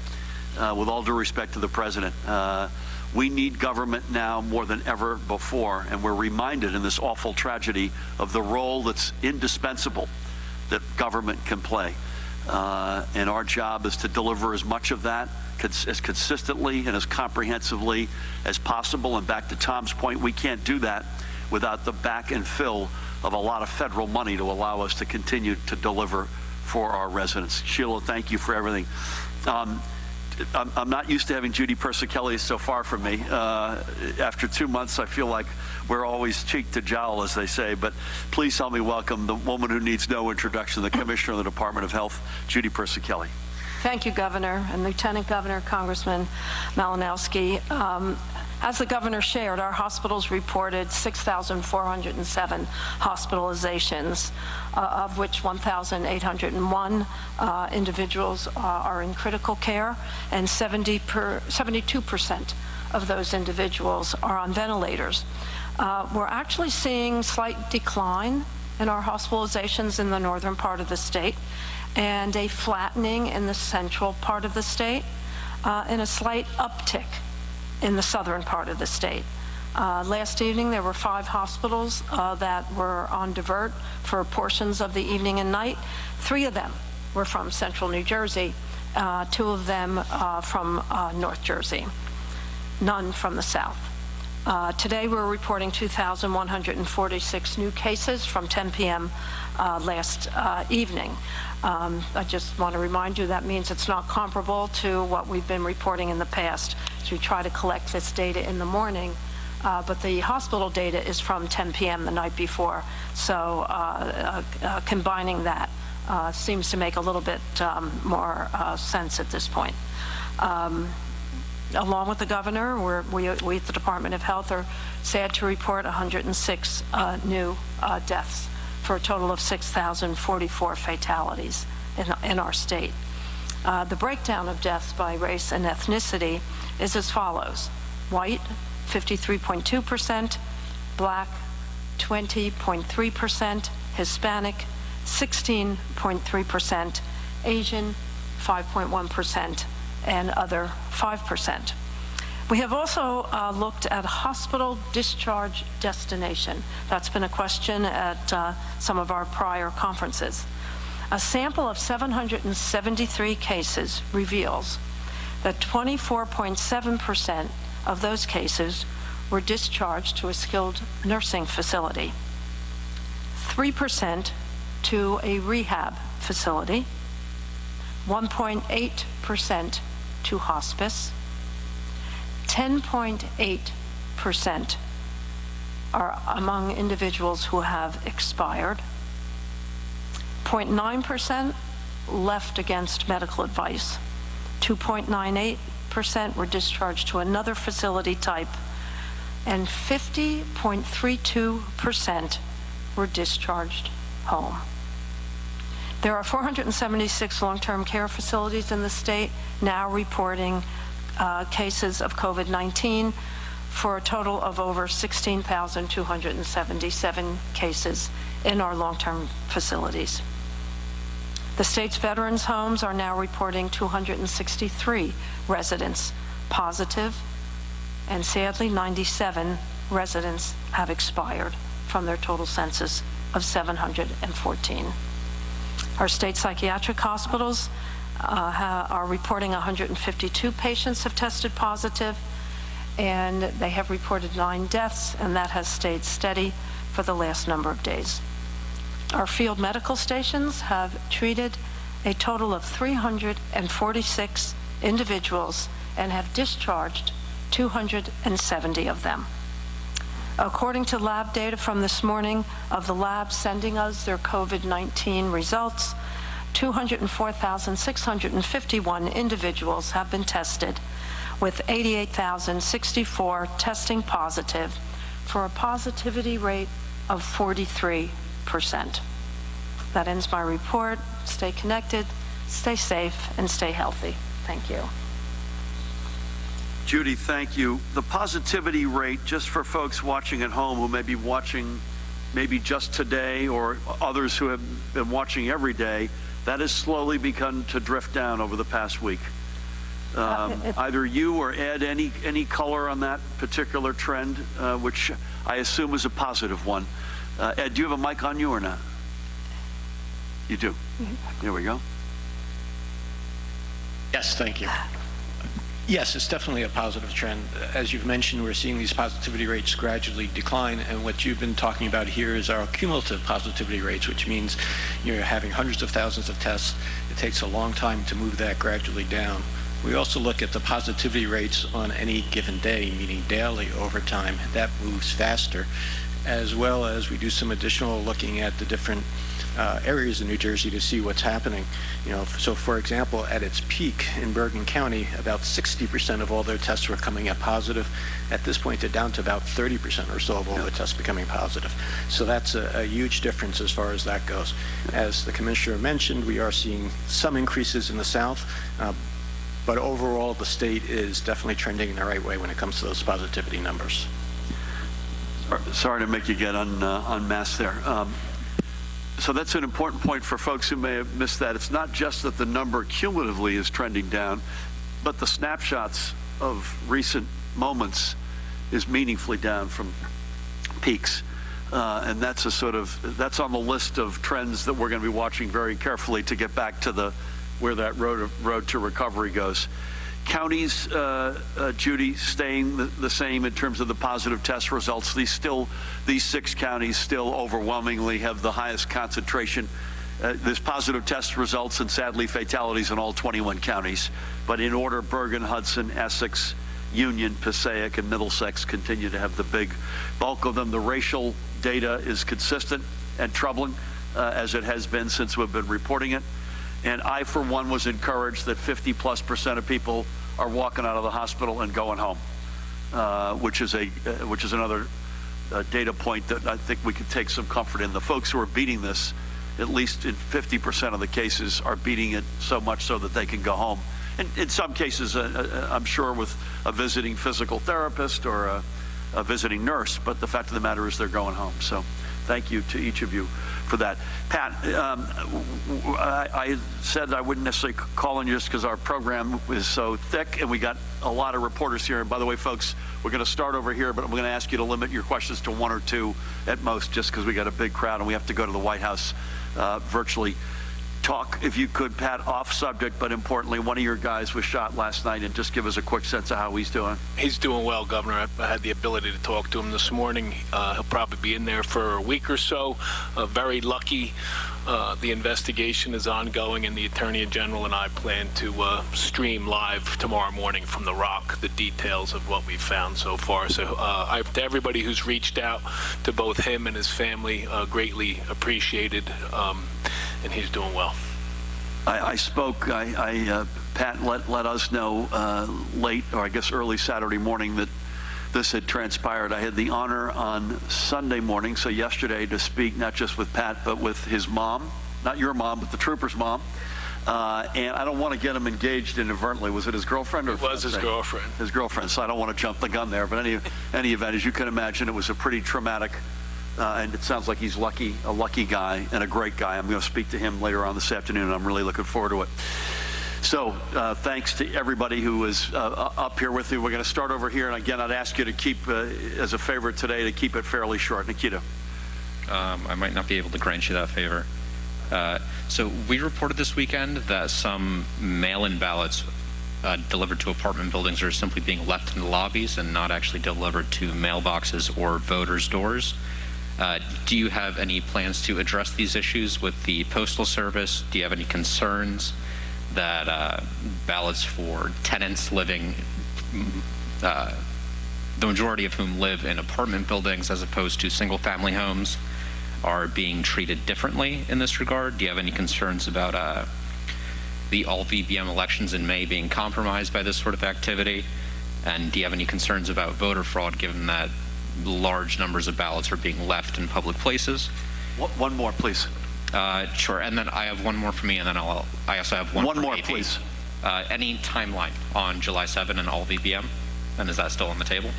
with all due respect to the president. We need government now more than ever before, and we're reminded in this awful tragedy of the role that's indispensable that government can play. And our job is to deliver as much of that as consistently and as comprehensively as possible. And back to Tom's point, we can't do that without the back and fill of a lot of federal money to allow us to continue to deliver for our residents. Sheila, thank you for everything. I'm not used to having Judy Persicelli so far from me. After 2 months, I feel like we're always cheek to jowl, as they say, but please help me welcome the woman who needs no introduction, the Commissioner of the Department of Health, Judy Persicelli. Thank you, Governor and Lieutenant Governor, Congressman Malinowski. As the governor shared, our hospitals reported 6,407 hospitalizations, of which 1,801 individuals are in critical care, and 72% of those individuals are on ventilators. We're actually seeing slight decline in our hospitalizations in the northern part of the state, and a flattening in the central part of the state, and a slight uptick in the southern part of the state. Last evening, there were 5 hospitals that were on divert for portions of the evening and night. 3 of them were from central New Jersey, 2 of them from North Jersey, none from the south. Today, we're reporting 2,146 new cases from 10 p.m. Last evening. I just want to remind you that means it's not comparable to what we've been reporting in the past. So we try to collect this data in the morning, but the hospital data is from 10 p.m. the night before. So combining that seems to make a little bit more sense at this point. Along with the governor, we at the Department of Health are sad to report 106 new deaths, for a total of 6,044 fatalities in our state. The breakdown of deaths by race and ethnicity is as follows: white, 53.2%, black, 20.3%, Hispanic, 16.3%, Asian, 5.1%, and other, 5%. We have also looked at hospital discharge destination. That's been a question at some of our prior conferences. A sample of 773 cases reveals that 24.7% of those cases were discharged to a skilled nursing facility, 3% to a rehab facility, 1.8% to hospice, 10.8% are among individuals who have expired, 0.9% left against medical advice, 2.98% were discharged to another facility type, and 50.32% were discharged home. There are 476 long-term care facilities in the state now reporting cases of COVID-19, for a total of over 16,277 cases in our long-term facilities. The state's veterans' homes are now reporting 263 residents positive, and sadly, 97 residents have expired from their total census of 714. Our state psychiatric hospitals are reporting 152 patients have tested positive, and they have reported 9 deaths, and that has stayed steady for the last number of days. Our field medical stations have treated a total of 346 individuals and have discharged 270 of them. According to lab data from this morning, of the labs sending us their COVID-19 results, 204,651 individuals have been tested, with 88,064 testing positive, for a positivity rate of 43%. That ends my report. Stay connected, stay safe, and stay healthy. Thank you. Judy, thank you. The positivity rate, just for folks watching at home who may be watching maybe just today, or others who have been watching every day, that has slowly begun to drift down over the past week. Either you or Ed, any color on that particular trend, which I assume is a positive one. Ed, do you have a mic on you or not? You do. Here we go. Yes, thank you. Yes, it's definitely a positive trend. As you've mentioned, we're seeing these positivity rates gradually decline, and what you've been talking about here is our cumulative positivity rates, which means you're having hundreds of thousands of tests. It takes a long time to move that gradually down. We also look at the positivity rates on any given day, meaning daily over time. That moves faster, as well as we do some additional looking at the different areas in New Jersey to see what's happening. So for example, at its peak in Bergen County, about 60% of all their tests were coming up positive. At this point, they're down to about 30% or so of all the tests becoming positive. So that's a huge difference as far as that goes. As the Commissioner mentioned, we are seeing some increases in the South, but overall, the state is definitely trending in the right way when it comes to those positivity numbers. Sorry to make you get unmasked there. So that's an important point for folks who may have missed that. It's not just that the number cumulatively is trending down, but the snapshots of recent moments is meaningfully down from peaks. And that's that's on the list of trends that we're going to be watching very carefully to get back to where that road to recovery goes. Counties, Judy, staying the same in terms of the positive test results. These 6 counties still overwhelmingly have the highest concentration. There's positive test results and sadly fatalities in all 21 counties. But in order, Bergen, Hudson, Essex, Union, Passaic, and Middlesex continue to have the big bulk of them. The racial data is consistent and troubling, as it has been since we've been reporting it. And I, for one, was encouraged that 50+% of people are walking out of the hospital and going home, which is another data point that I think we could take some comfort in. The folks who are beating this, at least in 50% of the cases, are beating it so much so that they can go home. And in some cases, I'm sure with a visiting physical therapist or a visiting nurse, but the fact of the matter is they're going home. So thank you to each of you for that. Pat, I said I wouldn't necessarily call on you just because our program is so thick and we got a lot of reporters here. And by the way, folks, we're going to start over here, but I'm going to ask you to limit your questions to 1 or 2 at most, just because we got a big crowd and we have to go to the White House virtually. Talk, if you could, Pat, off subject, but importantly, one of your guys was shot last night, and just give us a quick sense of how he's doing. He's doing well, Governor. I had the ability to talk to him this morning. He'll probably be in there for a week or so. Very lucky. The investigation is ongoing, and the Attorney General and I plan to stream live tomorrow morning from the Rock the details of what we've found so far. So to everybody who's reached out to both him and his family, greatly appreciated, and he's doing well. I spoke, Pat let us know late, or I guess early Saturday morning, that this had transpired. I had the honor on Sunday morning, so yesterday, to speak not just with Pat, but with his mom, not your mom, but the trooper's mom. And I don't want to get him engaged inadvertently. Was it his girlfriend? Or it was his girlfriend. His girlfriend, so I don't want to jump the gun there. But any event, as you can imagine, it was a pretty traumatic, and it sounds like he's a lucky guy and a great guy. I'm going to speak to him later on this afternoon, and I'm really looking forward to it. So thanks to everybody who was up here with me. We're going to start over here. And again, I'd ask you to keep, as a favor today, to keep it fairly short. Nikita. I might not be able to grant you that favor. So we reported this weekend that some mail-in ballots delivered to apartment buildings are simply being left in the lobbies and not actually delivered to mailboxes or voters' doors. Do you have any plans to address these issues with the Postal Service? Do you have any concerns that ballots for tenants living, the majority of whom live in apartment buildings as opposed to single-family homes, are being treated differently in this regard? Do you have any concerns about the all-VBM elections in May being compromised by this sort of activity? And do you have any concerns about voter fraud, given that large numbers of ballots are being left in public places? One more, please. Sure, and then I have one more for me, and then I also have one more, AP. Please. Any timeline on July 7 and all VBM, and is that still on the table?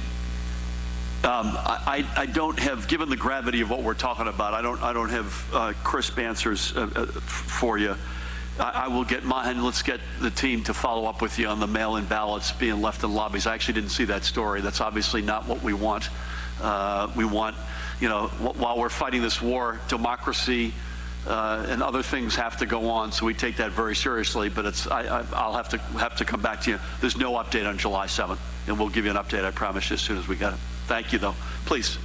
I don't have, given the gravity of what we're talking about, I don't have crisp answers for you. I will get mine. Let's get the team to follow up with you on the mail-in ballots being left in lobbies. I actually didn't see that story. That's obviously not what we want. We want, while we're fighting this war, democracy, and other things have to go on, so we take that very seriously. But I'll have to come back to you. There's no update on July 7th, and we'll give you an update, I promise you, as soon as we get it. Thank you, though. Please.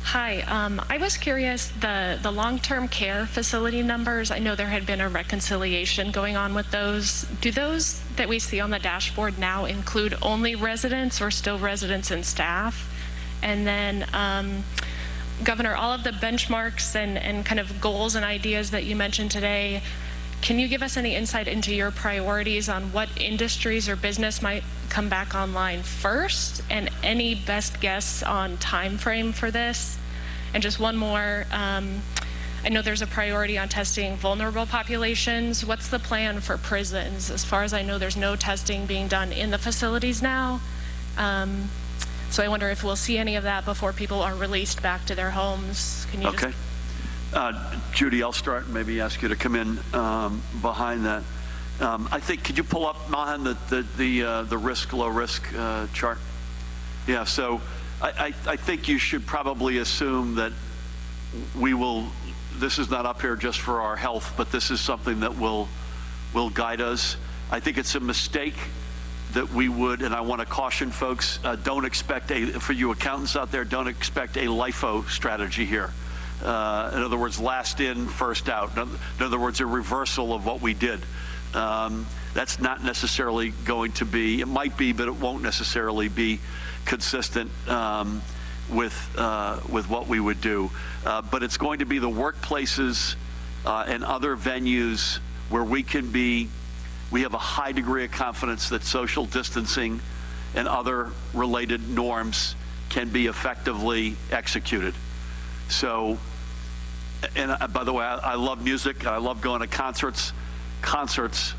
Hi, I was curious, the long-term care facility numbers, I know there had been a reconciliation going on with those. Do those that we see on the dashboard now include only residents or still residents and staff? And then, Governor, all of the benchmarks and kind of goals and ideas that you mentioned today, can you give us any insight into your priorities on what industries or business might come back online first, and any best guess on time frame for this? And just one more, I know there's a priority on testing vulnerable populations. What's the plan for prisons? As far as I know, there's no testing being done in the facilities now. So I wonder if we'll see any of that before people are released back to their homes. Can you Okay. Judy, I'll start and maybe ask you to come in behind that. I think, could you pull up, Mahan, the risk, low risk chart? Yeah, so I think you should probably assume that we will, this is not up here just for our health, but this is something that will guide us. I think it's a mistake that we would, and I want to caution folks, don't expect for you accountants out there, don't expect a LIFO strategy here. In other words, last in, first out. In other words, a reversal of what we did. That's not necessarily going to be, it might be, but it won't necessarily be consistent with what we would do. But it's going to be the workplaces and other venues where we have a high degree of confidence that social distancing and other related norms can be effectively executed. So, and by the way, I love music. I love going to concerts. Concerts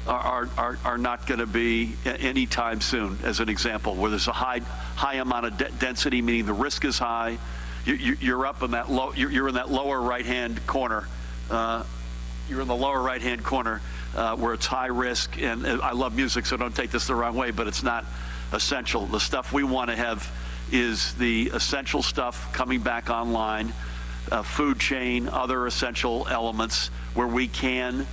are not going to be anytime soon, as an example, where there's a high amount of density, meaning the risk is high. You're up in that you're in that lower right-hand corner. You're in the lower right-hand corner where it's high risk. And I love music, so don't take this the wrong way, but it's not essential. The stuff we want to have is the essential stuff coming back online, food chain, other essential elements where we can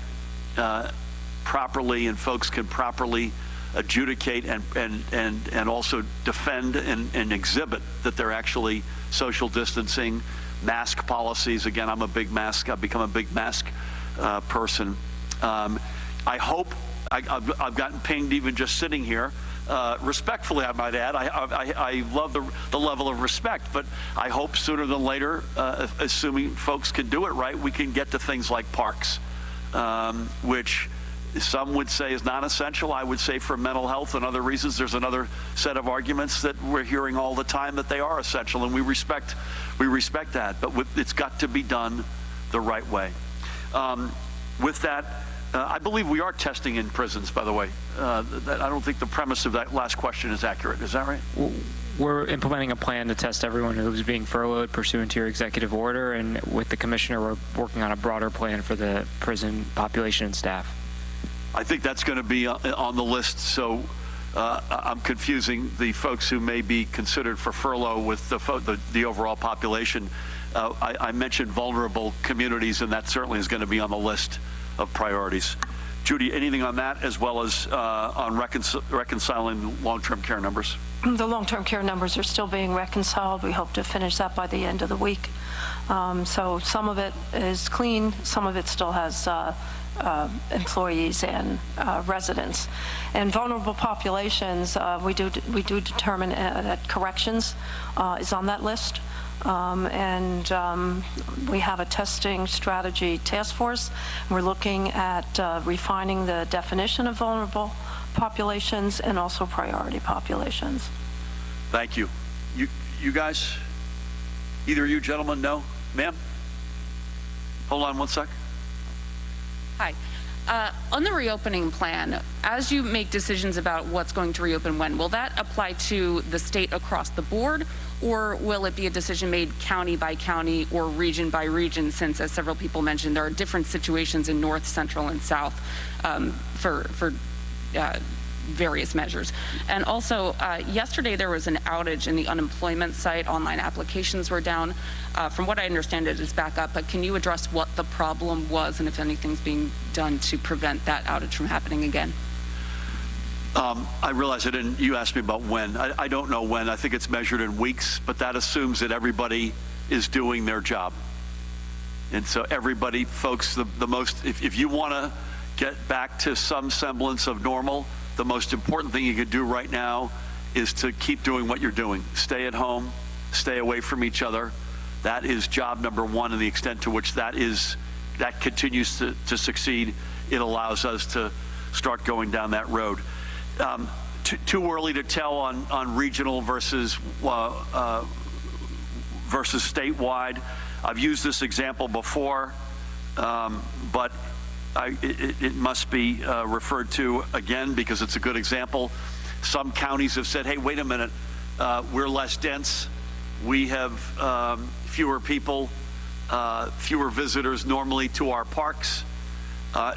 properly, and folks can properly adjudicate and also defend and exhibit that they're actually social distancing. Mask policies, again, I've become a big mask person. I hope, I've gotten pinged even just sitting here, respectfully I might add. I love the level of respect, but I hope sooner than later, assuming folks can do it right, we can get to things like parks, which some would say is not essential. I would say for mental health and other reasons, there's another set of arguments that we're hearing all the time that they are essential, and we respect that, but it's got to be done the right way. With that, I believe we are testing in prisons, by the way. I don't think the premise of that last question is accurate. Is that right? We're implementing a plan to test everyone who's being furloughed pursuant to your executive order, and with the commissioner, we're working on a broader plan for the prison population and staff. I think that's going to be on the list, so I'm confusing the folks who may be considered for furlough with the overall population. I mentioned vulnerable communities, and that certainly is going to be on the list of priorities. Judy, anything on that, as well as on reconciling long-term care numbers? The long-term care numbers are still being reconciled. We hope to finish that by the end of the week. So some of it is clean, some of it still has employees and residents. And vulnerable populations, we do determine that corrections is on that list. We have a testing strategy task force. We're looking at refining the definition of vulnerable populations and also priority populations. Thank you. You guys, either of you gentlemen, no? Ma'am? Hold on one sec. Hi. On the reopening plan, as you make decisions about what's going to reopen when, will that apply to the state across the board, or will it be a decision made county by county or region by region, since, as several people mentioned, there are different situations in North, Central, and South for various measures. And also, yesterday there was an outage in the unemployment site. Online applications were down. From what I understand, it is back up, but can you address what the problem was and if anything's being done to prevent that outage from happening again? I realize you asked me about when. I don't know when. I think it's measured in weeks, but that assumes that everybody is doing their job. And so everybody, folks, if you want to get back to some semblance of normal, the most important thing you can do right now is to keep doing what you're doing. Stay at home, stay away from each other. That is job number one, and the extent to which that continues to succeed, it allows us to start going down that road. Too early to tell on regional versus statewide. I've used this example before, but it must be referred to again because it's a good example. Some counties have said, hey, wait a minute, we're less dense. We have fewer people, fewer visitors normally to our parks.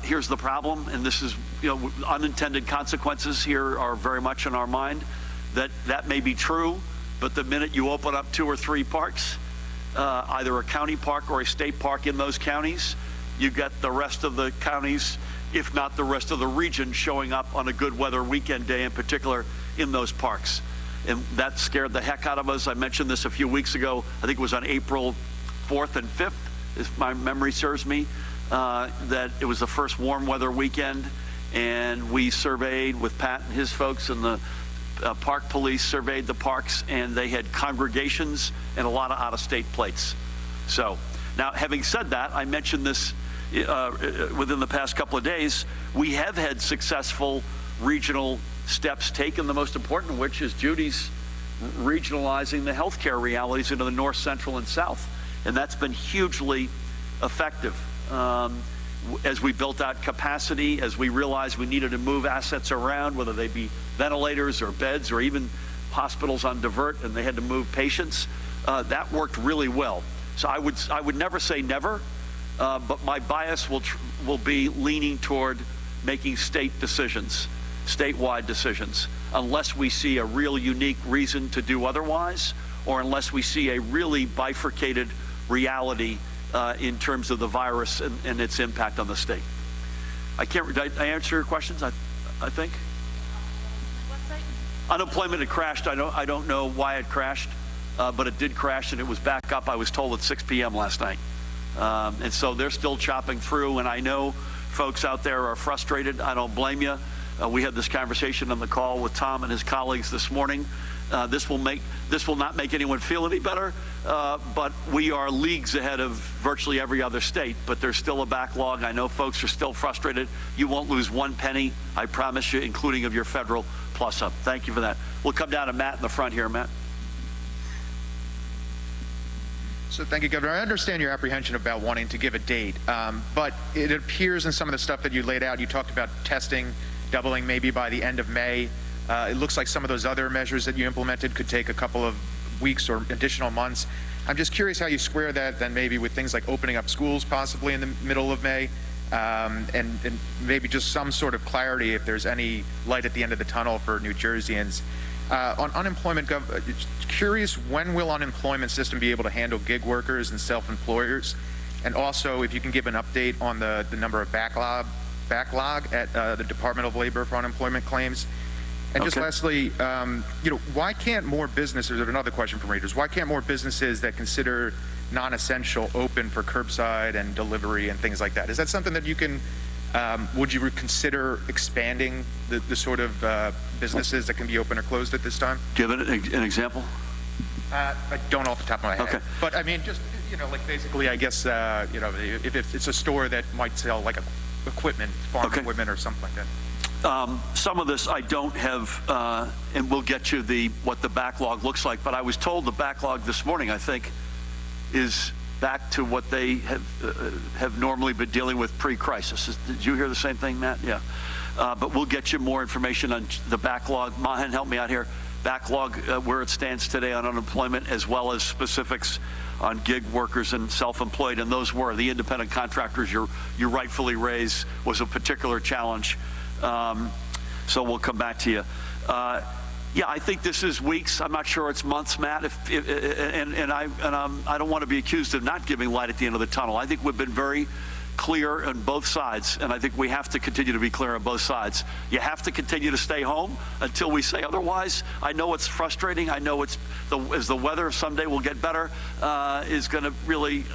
Here's the problem, and this is, unintended consequences here are very much in our mind, that may be true, but the minute you open up 2 or 3 parks, either a county park or a state park in those counties, you get the rest of the counties, if not the rest of the region, showing up on a good weather weekend day in particular in those parks. And that scared the heck out of us. I mentioned this a few weeks ago. I think it was on April 4th and 5th, if my memory serves me, that it was the first warm weather weekend, and we surveyed with Pat and his folks, and the park police surveyed the parks, and they had congregations and a lot of out-of-state plates. So now, having said that, I mentioned this within the past couple of days. We have had successful regional steps taken, the most important of which is Judy's regionalizing the healthcare realities into the north, central, and south. And that's been hugely effective. As we built out capacity, as we realized we needed to move assets around, whether they be ventilators or beds or even hospitals on divert, and they had to move patients, that worked really well. So I would never say never, but my bias will be leaning toward making statewide decisions, unless we see a real unique reason to do otherwise, or unless we see a really bifurcated reality in terms of the virus and its impact on the state. Did I answer your questions? I think. Unemployment had crashed. I don't know why it crashed, but it did crash, and it was back up, I was told, at 6 p.m. last night. And so they're still chopping through, and I know folks out there are frustrated. I don't blame you. We had this conversation on the call with Tom and his colleagues this morning. This will not make anyone feel any better, but we are leagues ahead of virtually every other state, but there's still a backlog. I know folks are still frustrated. You won't lose one penny, I promise you, including of your federal plus up. Thank you for that. We'll come down to Matt in the front here. Matt. So thank you, Governor. I understand your apprehension about wanting to give a date, but it appears in some of the stuff that you laid out, you talked about testing doubling maybe by the end of May. It looks like some of those other measures that you implemented could take a couple of weeks or additional months. I'm just curious how you square that then maybe with things like opening up schools possibly in the middle of May, and maybe just some sort of clarity if there's any light at the end of the tunnel for New Jerseyans. On unemployment, curious, when will unemployment system be able to handle gig workers and self-employers? And also, if you can give an update on the number of backlog at the Department of Labor for unemployment claims. And just lastly, why can't more businesses, or another question from readers, why can't more businesses that consider non-essential open for curbside and delivery and things like that? Is that something that you can, would you consider expanding the sort of businesses that can be open or closed at this time? Do you have an example? I don't off the top of my head. Okay. But I mean, just, like basically, I guess, if it's a store that might sell like equipment, farm equipment or something like that. Some of this I don't have, and we'll get you what the backlog looks like, but I was told the backlog this morning, I think, is back to what they have normally been dealing with pre-crisis. Did you hear the same thing, Matt? Yeah. But we'll get you more information on the backlog. Mahan, help me out here. Backlog, where it stands today on unemployment, as well as specifics on gig workers and self-employed, and those were the independent contractors you rightfully raised was a particular challenge. So we'll come back to you. Yeah, I think this is weeks. I'm not sure it's months, Matt. I don't want to be accused of not giving light at the end of the tunnel. I think we've been very clear on both sides, and I think we have to continue to be clear on both sides. You have to continue to stay home until we say otherwise. I know it's frustrating. I know as the weather someday will get better, is going to really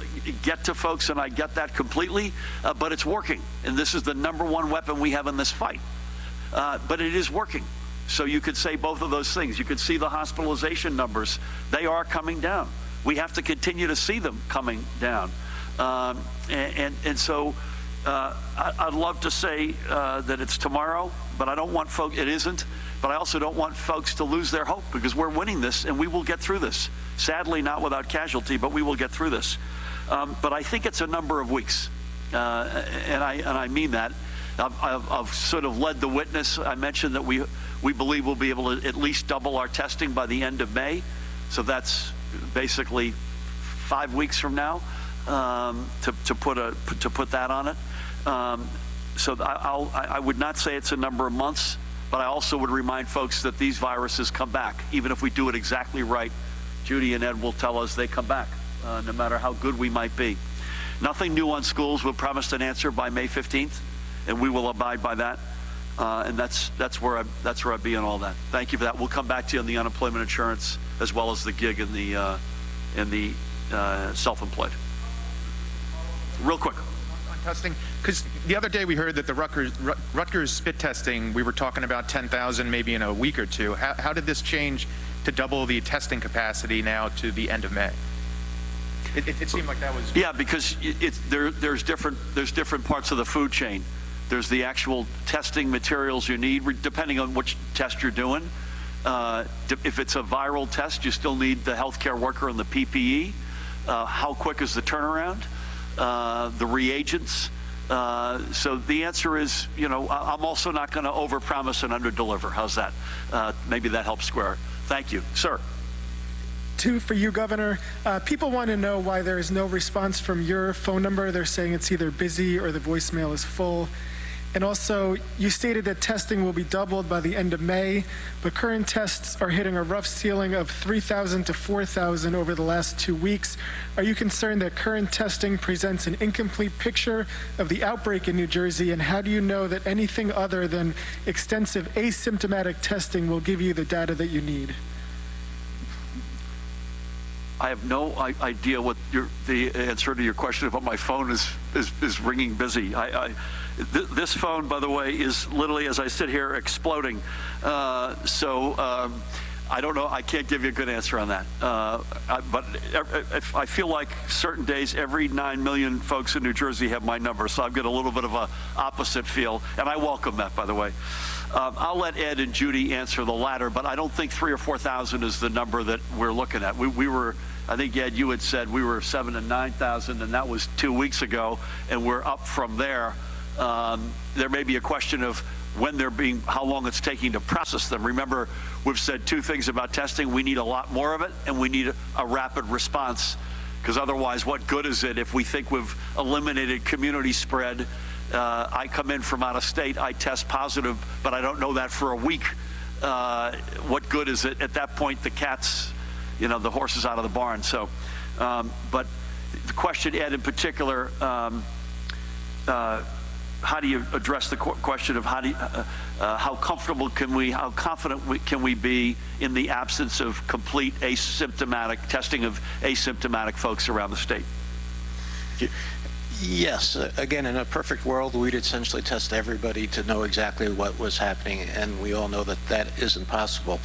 get to folks, and I get that completely, but it's working, and this is the #1 weapon we have in this fight. But it is working. So you could say both of those things. You could see the hospitalization numbers. They are coming down. We have to continue to see them coming down. So I'd love to say that it's tomorrow, but I don't want folks, it isn't, but I also don't want folks to lose their hope, because we're winning this and we will get through this. Sadly, not without casualty, but we will get through this. But I think it's a number of weeks, and I mean that. I've sort of led the witness. I mentioned that we believe we'll be able to at least double our testing by the end of May. So that's basically 5 weeks from now, to put that on it. So I would not say it's a number of months, but I also would remind folks that these viruses come back. Even if we do it exactly right, Judy and Ed will tell us they come back, no matter how good we might be. Nothing new on schools. We've promised an answer by May 15th. And we will abide by that, and that's where I'd be on all that. Thank you for that. We'll come back to you on the unemployment insurance as well as the gig and the self-employed. Real quick. On testing, because the other day we heard that the Rutgers spit testing, we were talking about 10,000 maybe in a week or two. How did this change to double the testing capacity now to the end of May? It seemed like that was... Yeah, because there's different parts of the food chain. There's the actual testing materials you need, depending on which test you're doing. If it's a viral test, you still need the healthcare worker and the PPE. How quick is the turnaround? The reagents. So the answer is, I'm also not going to overpromise and underdeliver. How's that? Maybe that helps square. Thank you. Sir. Two for you, Governor. People want to know why there is no response from your phone number. They're saying it's either busy or the voicemail is full. And also, you stated that testing will be doubled by the end of May, but current tests are hitting a rough ceiling of 3,000 to 4,000 over the last 2 weeks. Are you concerned that current testing presents an incomplete picture of the outbreak in New Jersey, and how do you know that anything other than extensive asymptomatic testing will give you the data that you need? I have no idea what the answer to your question about my phone is ringing busy. This phone, by the way, is literally, as I sit here, exploding. I don't know. I can't give you a good answer on that. But I feel like certain days, every 9 million folks in New Jersey have my number, so I've got a little bit of a opposite feel, and I welcome that, by the way. I'll let Ed and Judy answer the latter, but I don't think 3,000 or 4,000 is the number that we're looking at. We were, I think, Ed, you had said we were 7,000 to 9,000, and that was 2 weeks ago, and we're up from there. There may be a question of how long it's taking to process them. Remember, we've said two things about testing. We need a lot more of it, and we need a rapid response, because otherwise, what good is it if we think we've eliminated community spread? I come in from out of state, I test positive, but I don't know that for a week. What good is it? At that point, the cat's, the horse is out of the barn. So, but the question, Ed, in particular, how do you address the question of how confident can we be in the absence of complete asymptomatic testing of asymptomatic folks around the state? Yes. Again, in a perfect world, we'd essentially test everybody to know exactly what was happening, and we all know that that isn't possible.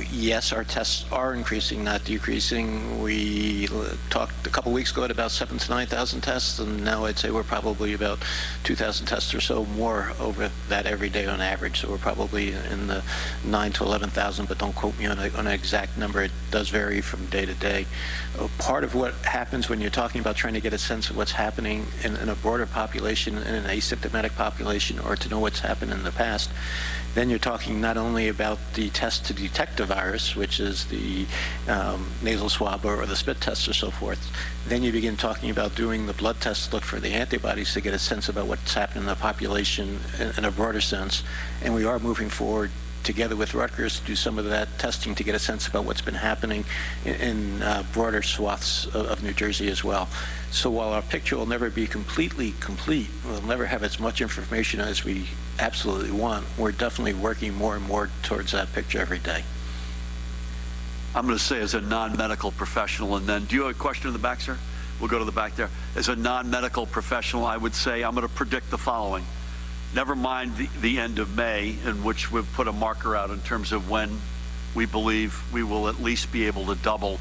Yes, our tests are increasing, not decreasing. We talked a couple weeks ago at about 7,000 to 9,000 tests, and now I'd say we're probably about 2,000 tests or so more over that every day on average. So we're probably in the 9,000 to 11,000, but don't quote me on an exact number. It does vary from day to day. Part of what happens when you're talking about trying to get a sense of what's happening happening in a broader population, in an asymptomatic population, or to know what's happened in the past, then you're talking not only about the test to detect the virus, which is the nasal swab or the spit test or so forth. Then you begin talking about doing the blood tests to look for the antibodies to get a sense about what's happening in the population in a broader sense. And we are moving forward together with Rutgers to do some of that testing to get a sense about what's been happening in broader swaths of New Jersey as well. So while our picture will never be completely complete, we'll never have as much information as we absolutely want, we're definitely working more and more towards that picture every day. I'm going to say as a non-medical professional, and then, do you have a question in the back, sir? We'll go to the back there. As a non-medical professional, I would say I'm going to predict the following. Never mind the end of May, in which we've put a marker out in terms of when we believe we will at least be able to double.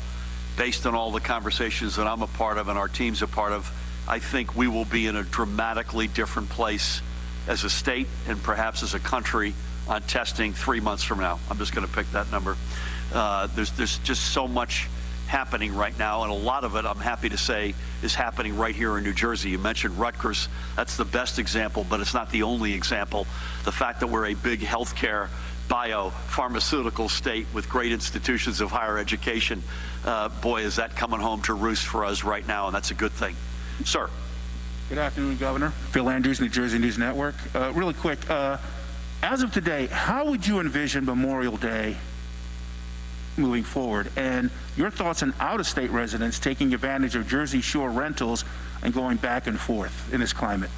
Based on all the conversations that I'm a part of and our team's a part of, I think we will be in a dramatically different place as a state and perhaps as a country on testing 3 months from now. I'm just going to pick that number. There's just so much happening right now, and a lot of it, I'm happy to say, is happening right here in New Jersey. You mentioned Rutgers. That's the best example, but it's not the only example. The fact that we're a big healthcare, biopharmaceutical state with great institutions of higher education, boy, is that coming home to roost for us right now, and that's a good thing. Sir. Good afternoon, Governor. Phil Andrews, New Jersey News Network. Really quick, as of today, how would you envision Memorial Day moving forward, and your thoughts on out-of-state residents taking advantage of Jersey Shore rentals and going back and forth in this climate?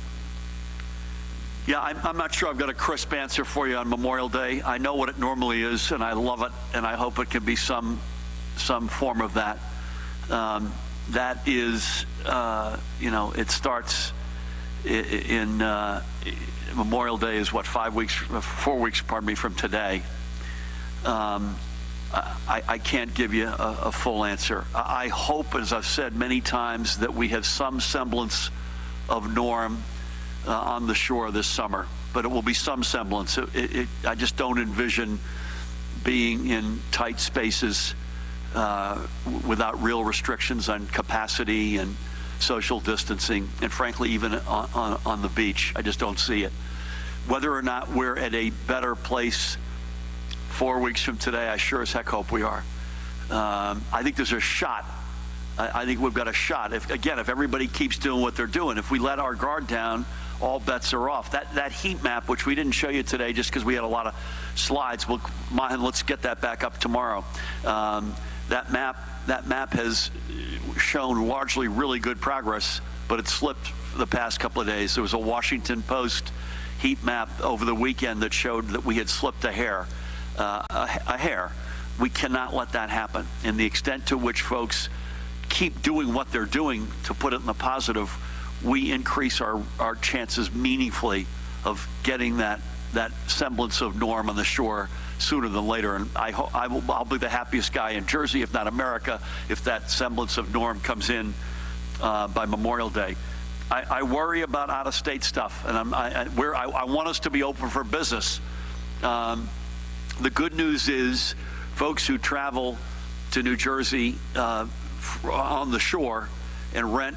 Yeah, I'm not sure I've got a crisp answer for you on Memorial Day. I know what it normally is, and I love it, and I hope it can be some form of that. That is, it starts in Memorial Day is what, 4 weeks, pardon me, from today. I can't give you a full answer. I hope, as I've said many times, that we have some semblance of norm on the shore this summer, but it will be some semblance. I just don't envision being in tight spaces without real restrictions on capacity and social distancing, and frankly, even on the beach. I just don't see it. Whether or not we're at a better place 4 weeks from today, I sure as heck hope we are. I think there's a shot. I think we've got a shot. If everybody keeps doing what they're doing, if we let our guard down, all bets are off. That heat map, which we didn't show you today just because we had a lot of slides, let's get that back up tomorrow. That map has shown largely really good progress, but it slipped the past couple of days. There was a Washington Post heat map over the weekend that showed that we had slipped a hair. We cannot let that happen. And the extent to which folks keep doing what they're doing, to put it in the positive, we increase our chances meaningfully of getting that semblance of norm on the shore sooner than later. And I'll be the happiest guy in Jersey, if not America, if that semblance of norm comes in by Memorial Day. I worry about out-of-state stuff, and I want us to be open for business. The good news is folks who travel to New Jersey on the shore and rent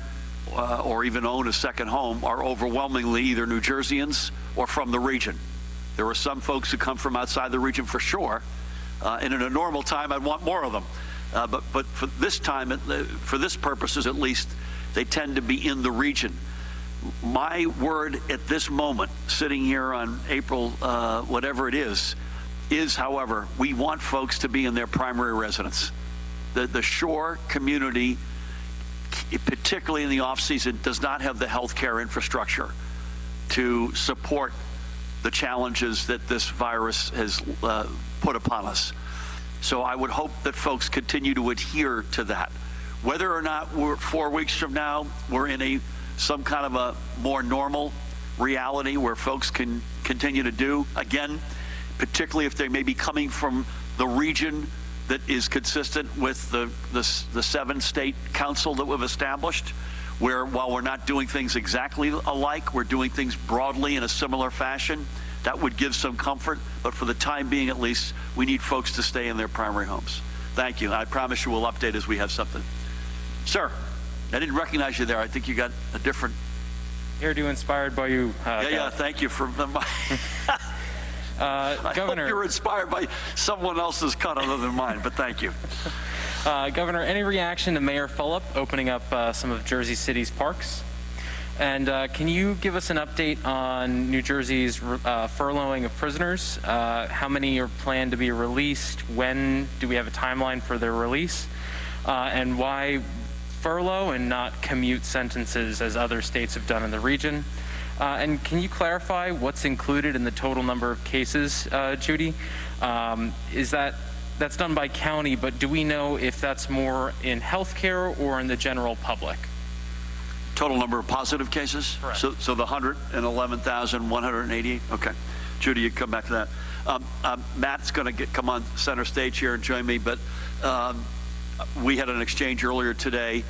or even own a second home are overwhelmingly either New Jerseyans or from the region. There are some folks who come from outside the region for sure, and in a normal time I'd want more of them. But for this time, for this purposes at least, they tend to be in the region. My word at this moment, sitting here on April whatever it is, however, we want folks to be in their primary residence. The shore community, particularly in the off-season, does not have the healthcare infrastructure to support the challenges that this virus has put upon us. So I would hope that folks continue to adhere to that. Whether or not we're 4 weeks from now, we're in some kind of a more normal reality where folks can continue to do, again, particularly if they may be coming from the region that is consistent with the 7-state council that we've established, where while we're not doing things exactly alike, we're doing things broadly in a similar fashion. That would give some comfort, but for the time being at least, we need folks to stay in their primary homes. Thank you. I promise you we'll update as we have something. Sir. I didn't recognize you there. I think you got a different... Hairdo inspired by you. Yeah, thank you for... I Governor, hope you're inspired by someone else's cut other than mine, but thank you. Governor, any reaction to Mayor Fulop opening up some of Jersey City's parks? And can you give us an update on New Jersey's furloughing of prisoners? How many are planned to be released? When do we have a timeline for their release? And why furlough and not commute sentences as other states have done in the region? And can you clarify what's included in the total number of cases, Judy? That's done by county, but do we know if that's more in healthcare or in the general public? Total number of positive cases? Correct. So the 111,188? Okay. Judy, you can come back to that. Matt's going to come on center stage here and join me, but we had an exchange earlier today.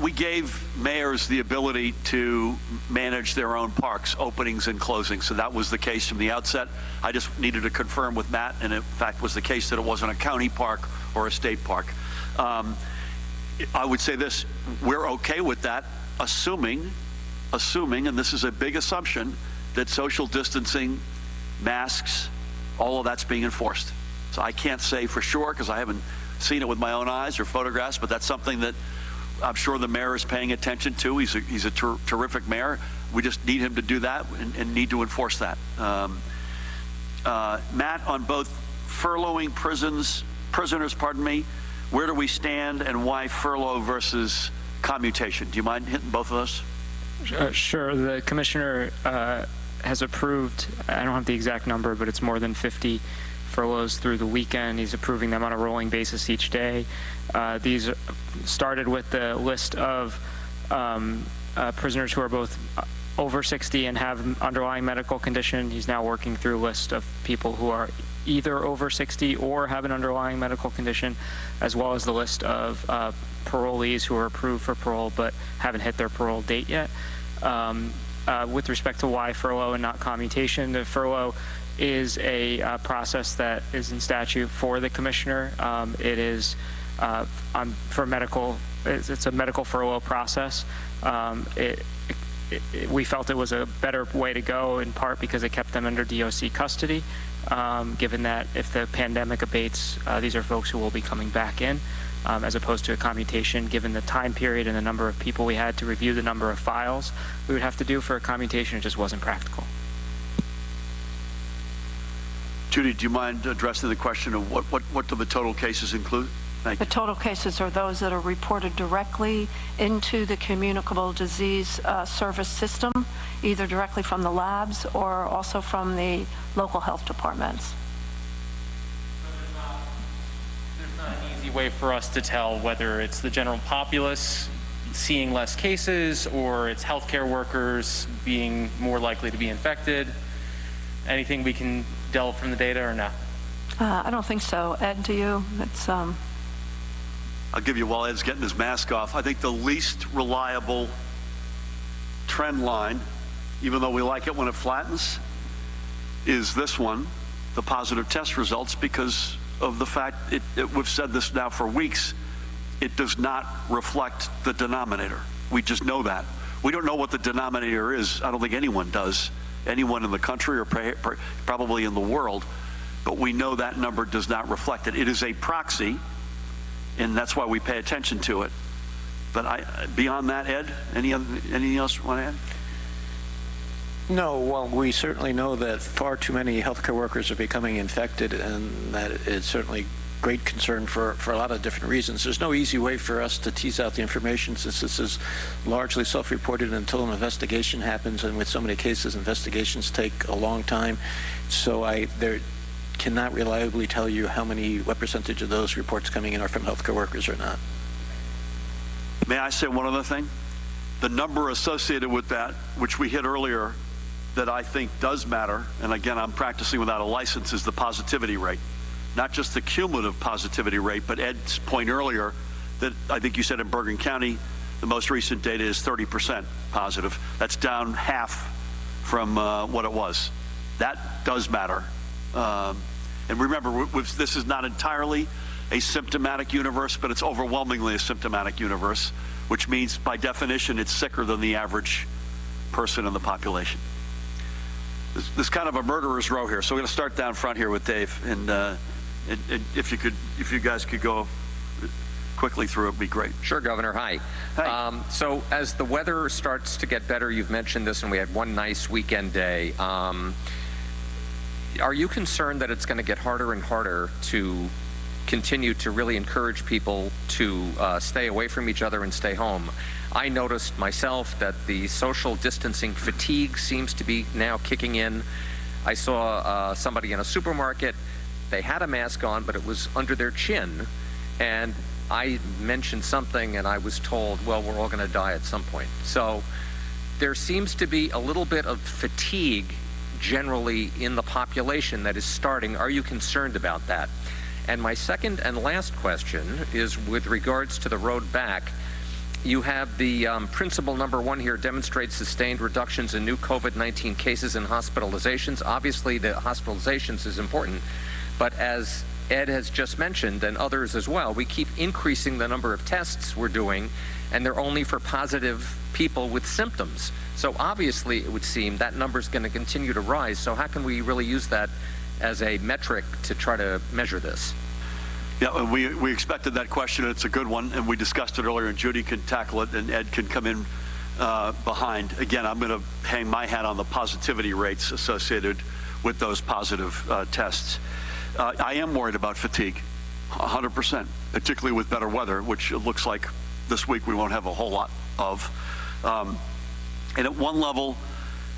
We gave mayors the ability to manage their own parks, openings and closings. So that was the case from the outset. I just needed to confirm with Matt, and in fact was the case that it wasn't a county park or a state park. I would say this, we're okay with that, assuming, and this is a big assumption, that social distancing, masks, all of that's being enforced. So I can't say for sure because I haven't seen it with my own eyes or photographs, but that's something that I'm sure the mayor is paying attention to. He's a terrific mayor. We just need him to do that and need to enforce that. Matt, on both furloughing prisoners, where do we stand and why furlough versus commutation? Do you mind hitting both of those? Sure. The commissioner has approved, I don't have the exact number, but it's more than 50 furloughs through the weekend. He's approving them on a rolling basis each day. These started with the list of prisoners who are both over 60 and have an underlying medical condition. He's now working through a list of people who are either over 60 or have an underlying medical condition, as well as the list of parolees who are approved for parole but haven't hit their parole date yet. With respect to why furlough and not commutation, the furlough is a process that is in statute for the commissioner. It is for medical. It's a medical furlough process. We felt it was a better way to go, in part because it kept them under DOC custody. Given that if the pandemic abates, these are folks who will be coming back in, as opposed to a commutation. Given the time period and the number of people we had to review, the number of files we would have to do for a commutation, it just wasn't practical. Judy, do you mind addressing the question of what do the total cases include? Thank you. The total cases are those that are reported directly into the communicable disease service system, either directly from the labs or also from the local health departments. There's not an easy way for us to tell whether it's the general populace seeing less cases or it's healthcare workers being more likely to be infected. Anything we can delve from the data or no? I don't think so. Ed, do you? It's I'll give you, while Ed's getting his mask off, I think the least reliable trend line, even though we like it when it flattens, is this one, the positive test results, because of the fact, we've said this now for weeks, it does not reflect the denominator. We just know that. We don't know what the denominator is. I don't think anyone does. Anyone in the country or probably in the world, but we know that number does not reflect it. It is a proxy, and that's why we pay attention to it. But beyond that, Ed, anything else you want to add? No, well, we certainly know that far too many healthcare workers are becoming infected, and that is certainly great concern for a lot of different reasons. There's no easy way for us to tease out the information, since this is largely self-reported until an investigation happens, and with so many cases, investigations take a long time. So there cannot reliably tell you what percentage of those reports coming in are from healthcare workers or not. May I say one other thing? The number associated with that, which we hit earlier, that I think does matter, and again, I'm practicing without a license, is the positivity rate. Not just the cumulative positivity rate, but Ed's point earlier that I think you said in Bergen County, the most recent data is 30% positive. That's down half from what it was. That does matter. And remember, this is not entirely a symptomatic universe, but it's overwhelmingly a symptomatic universe. which means by definition it's sicker than the average person in the population. There's kind of a murderer's row here, so we're going to start down front here with Dave, and if you guys could go quickly through, it'd be great. Sure, Governor. Hi. Hi. So as the weather starts to get better, you've mentioned this, and we had one nice weekend day. Are you concerned that it's going to get harder and harder to continue to really encourage people to stay away from each other and stay home? I noticed myself that the social distancing fatigue seems to be now kicking in. I saw somebody in a supermarket. They had a mask on, but it was under their chin. And I mentioned something, and I was told, well, we're all going to die at some point. So there seems to be a little bit of fatigue generally in the population that is starting. Are you concerned about that? And my second and last question is with regards to the road back. You have the principle number 1 here, demonstrates sustained reductions in new COVID-19 cases and hospitalizations. Obviously, the hospitalizations is important, but as Ed has just mentioned, and others as well, we keep increasing the number of tests we're doing, and they're only for positive people with symptoms. So obviously, it would seem that number is going to continue to rise. So how can we really use that as a metric to try to measure this? Yeah, we expected that question, and it's a good one, and we discussed it earlier, and Judy can tackle it, and Ed can come in behind. Again, I'm going to hang my hat on the positivity rates associated with those positive tests. I am worried about fatigue, 100%, particularly with better weather, which it looks like this week we won't have a whole lot of. And at one level,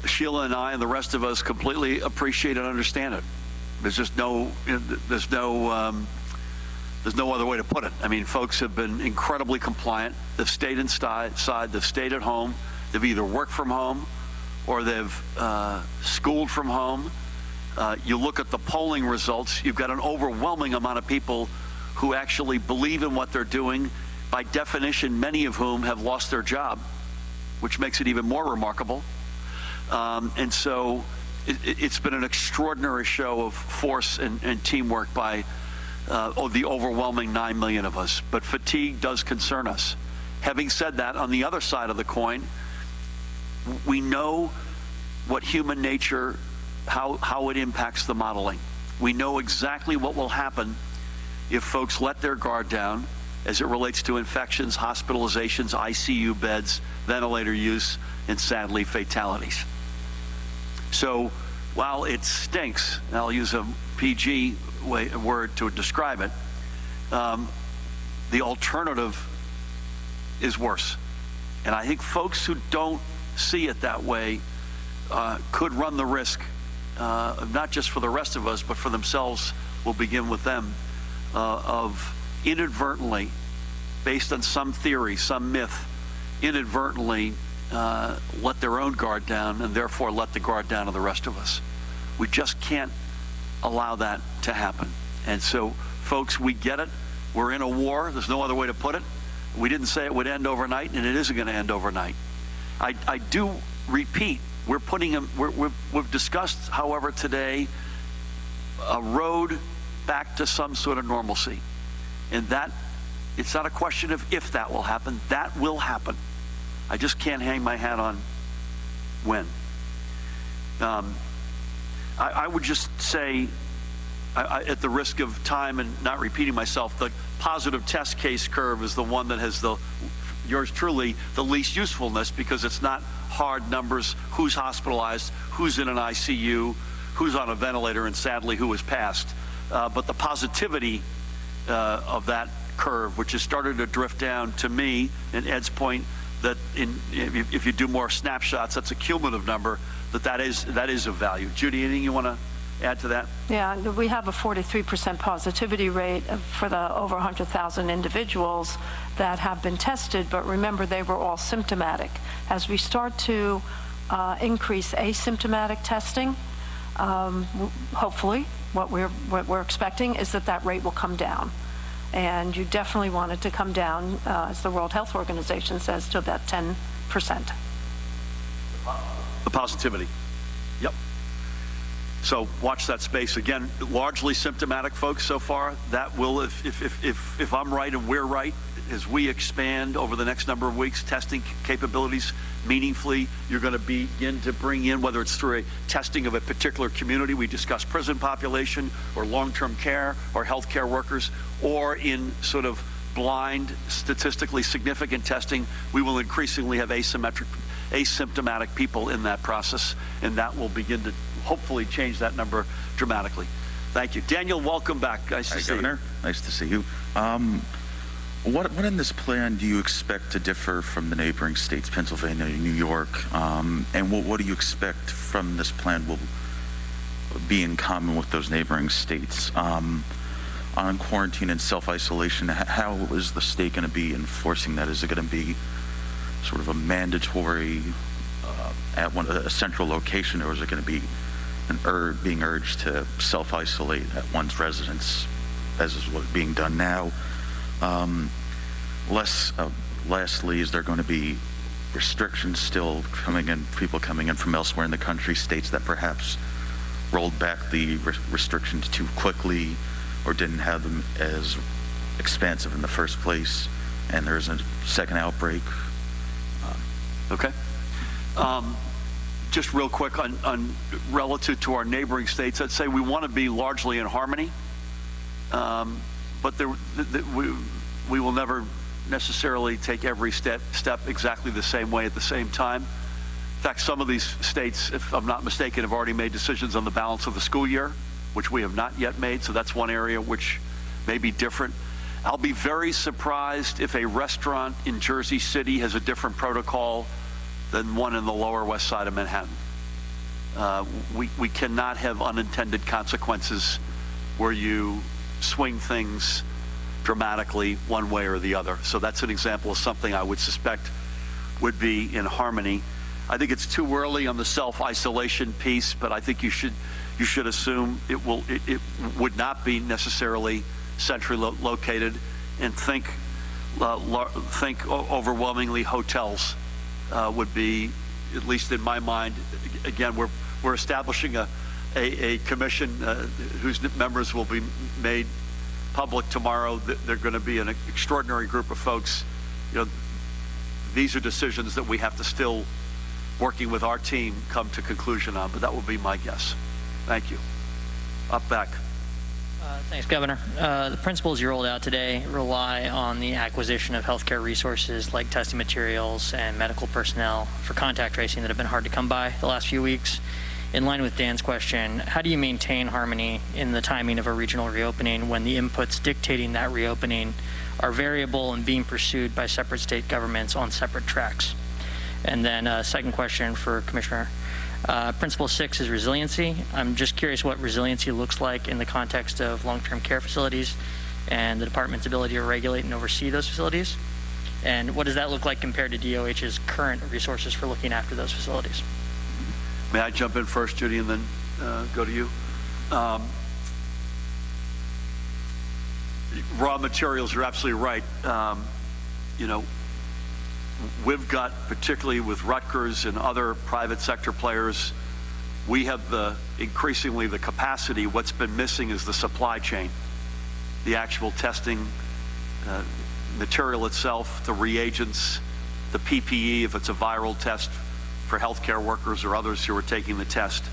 Sheila and I and the rest of us completely appreciate and understand it. There's just there's no other way to put it. I mean, folks have been incredibly compliant. They've stayed inside, they've stayed at home. They've either worked from home or they've schooled from home. You look at the polling results, you've got an overwhelming amount of people who actually believe in what they're doing, by definition, many of whom have lost their job, which makes it even more remarkable. And so it's been an extraordinary show of force and teamwork by the overwhelming 9 million of us. But fatigue does concern us. Having said that, on the other side of the coin, we know what human nature, how it impacts the modeling. We know exactly what will happen if folks let their guard down as it relates to infections, hospitalizations, ICU beds, ventilator use, and sadly, fatalities. So while it stinks, and I'll use a PG word to describe it, the alternative is worse. And I think folks who don't see it that way could run the risk, not just for the rest of us, but for themselves. We'll begin with them, of inadvertently, based on some theory, some myth, inadvertently let their own guard down, and therefore let the guard down of the rest of us. We just can't allow that to happen. And so, folks, we get it. We're in a war. There's no other way to put it. We didn't say it would end overnight, and it isn't going to end overnight. I do repeat, we've discussed, however, today, a road back to some sort of normalcy. And that, it's not a question of if that will happen. That will happen. I just can't hang my hat on when. I would just say, at the risk of time and not repeating myself, the positive test case curve is the one that has yours truly, the least usefulness, because it's not hard numbers, who's hospitalized, who's in an ICU, who's on a ventilator, and sadly, who has passed. But the positivity of that curve, which has started to drift down, to me, and Ed's point, that if you do more snapshots, that's a cumulative number, that is of value. Judy, anything you want to add to that? Yeah, we have a 43% positivity rate for the over 100,000 individuals that have been tested, but remember, they were all symptomatic. As we start to increase asymptomatic testing, hopefully, what we're expecting is that rate will come down. And you definitely want it to come down, as the World Health Organization says, to about 10%. The positivity. Yep. So watch that space. Again, largely symptomatic folks so far. That will, if I'm right and we're right, as we expand over the next number of weeks, testing capabilities meaningfully, you're going to begin to bring in, whether it's through a testing of a particular community, we discuss prison population or long-term care or healthcare workers, or in sort of blind, statistically significant testing, we will increasingly have asymptomatic people in that process, and that will begin to hopefully change that number dramatically. Thank you. Daniel, welcome back. Nice to see you. Governor. Nice to see you. What in this plan do you expect to differ from the neighboring states, Pennsylvania, New York, and what do you expect from this plan will be in common with those neighboring states? On quarantine and self-isolation, how is the state going to be enforcing that? Is it going to be sort of a mandatory at a central location, or is it going to be being urged to self-isolate at one's residence, as is what's being done now? Lastly, is there going to be restrictions still coming in, people coming in from elsewhere in the country, states that perhaps rolled back the restrictions too quickly or didn't have them as expansive in the first place, and there's a second outbreak? Okay. Just real quick on relative to our neighboring states, I'd say we want to be largely in harmony, but we will never necessarily take every step exactly the same way at the same time. In fact, some of these states, if I'm not mistaken, have already made decisions on the balance of the school year, which we have not yet made, so that's one area which may be different. I'll be very surprised if a restaurant in Jersey City has a different protocol than one in the Lower West Side of Manhattan. We cannot have unintended consequences where you swing things dramatically one way or the other. So that's an example of something I would suspect would be in harmony. I think it's too early on the self-isolation piece, but I think you should assume it would not be necessarily centrally located, and think overwhelmingly hotels would be, at least in my mind. Again, we're establishing a commission whose members will be made public tomorrow. They're going to be an extraordinary group of folks. These are decisions that we have to still, working with our team, come to conclusion on, but that would be my guess. Thank you. Up back. Thanks, Governor. The principles you rolled out today rely on the acquisition of healthcare resources like testing materials and medical personnel for contact tracing that have been hard to come by the last few weeks. In line with Dan's question, how do you maintain harmony in the timing of a regional reopening when the inputs dictating that reopening are variable and being pursued by separate state governments on separate tracks? And then a second question for Commissioner. Principle 6 is resiliency. I'm just curious what resiliency looks like in the context of long-term care facilities and the department's ability to regulate and oversee those facilities. And what does that look like compared to DOH's current resources for looking after those facilities? May I jump in first, Judy, and then go to you? Raw materials, you're absolutely right. We've got, particularly with Rutgers and other private sector players, we have increasingly the capacity. What's been missing is the supply chain, the actual testing material itself, the reagents, the PPE, if it's a viral test for healthcare workers or others who are taking the test.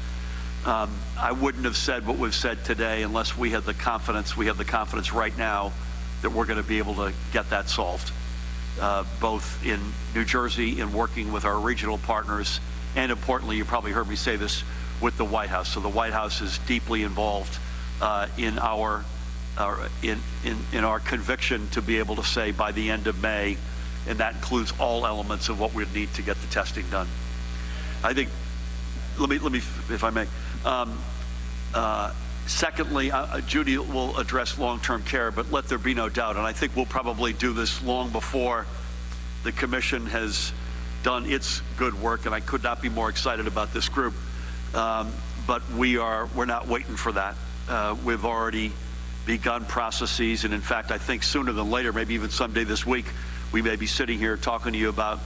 I wouldn't have said what we've said today unless we had the confidence. We have the confidence right now that we're going to be able to get that solved, both in New Jersey in working with our regional partners, and importantly, you probably heard me say this, with the White House. So the White House is deeply involved in our conviction to be able to say by the end of May, and that includes all elements of what we need to get the testing done. I think, let me, if I may. Secondly, Judy will address long-term care, but let there be no doubt, and I think we'll probably do this long before the commission has done its good work, and I could not be more excited about this group. But we're not waiting for that. We've already begun processes, and in fact, I think sooner than later, maybe even someday this week, we may be sitting here talking to you about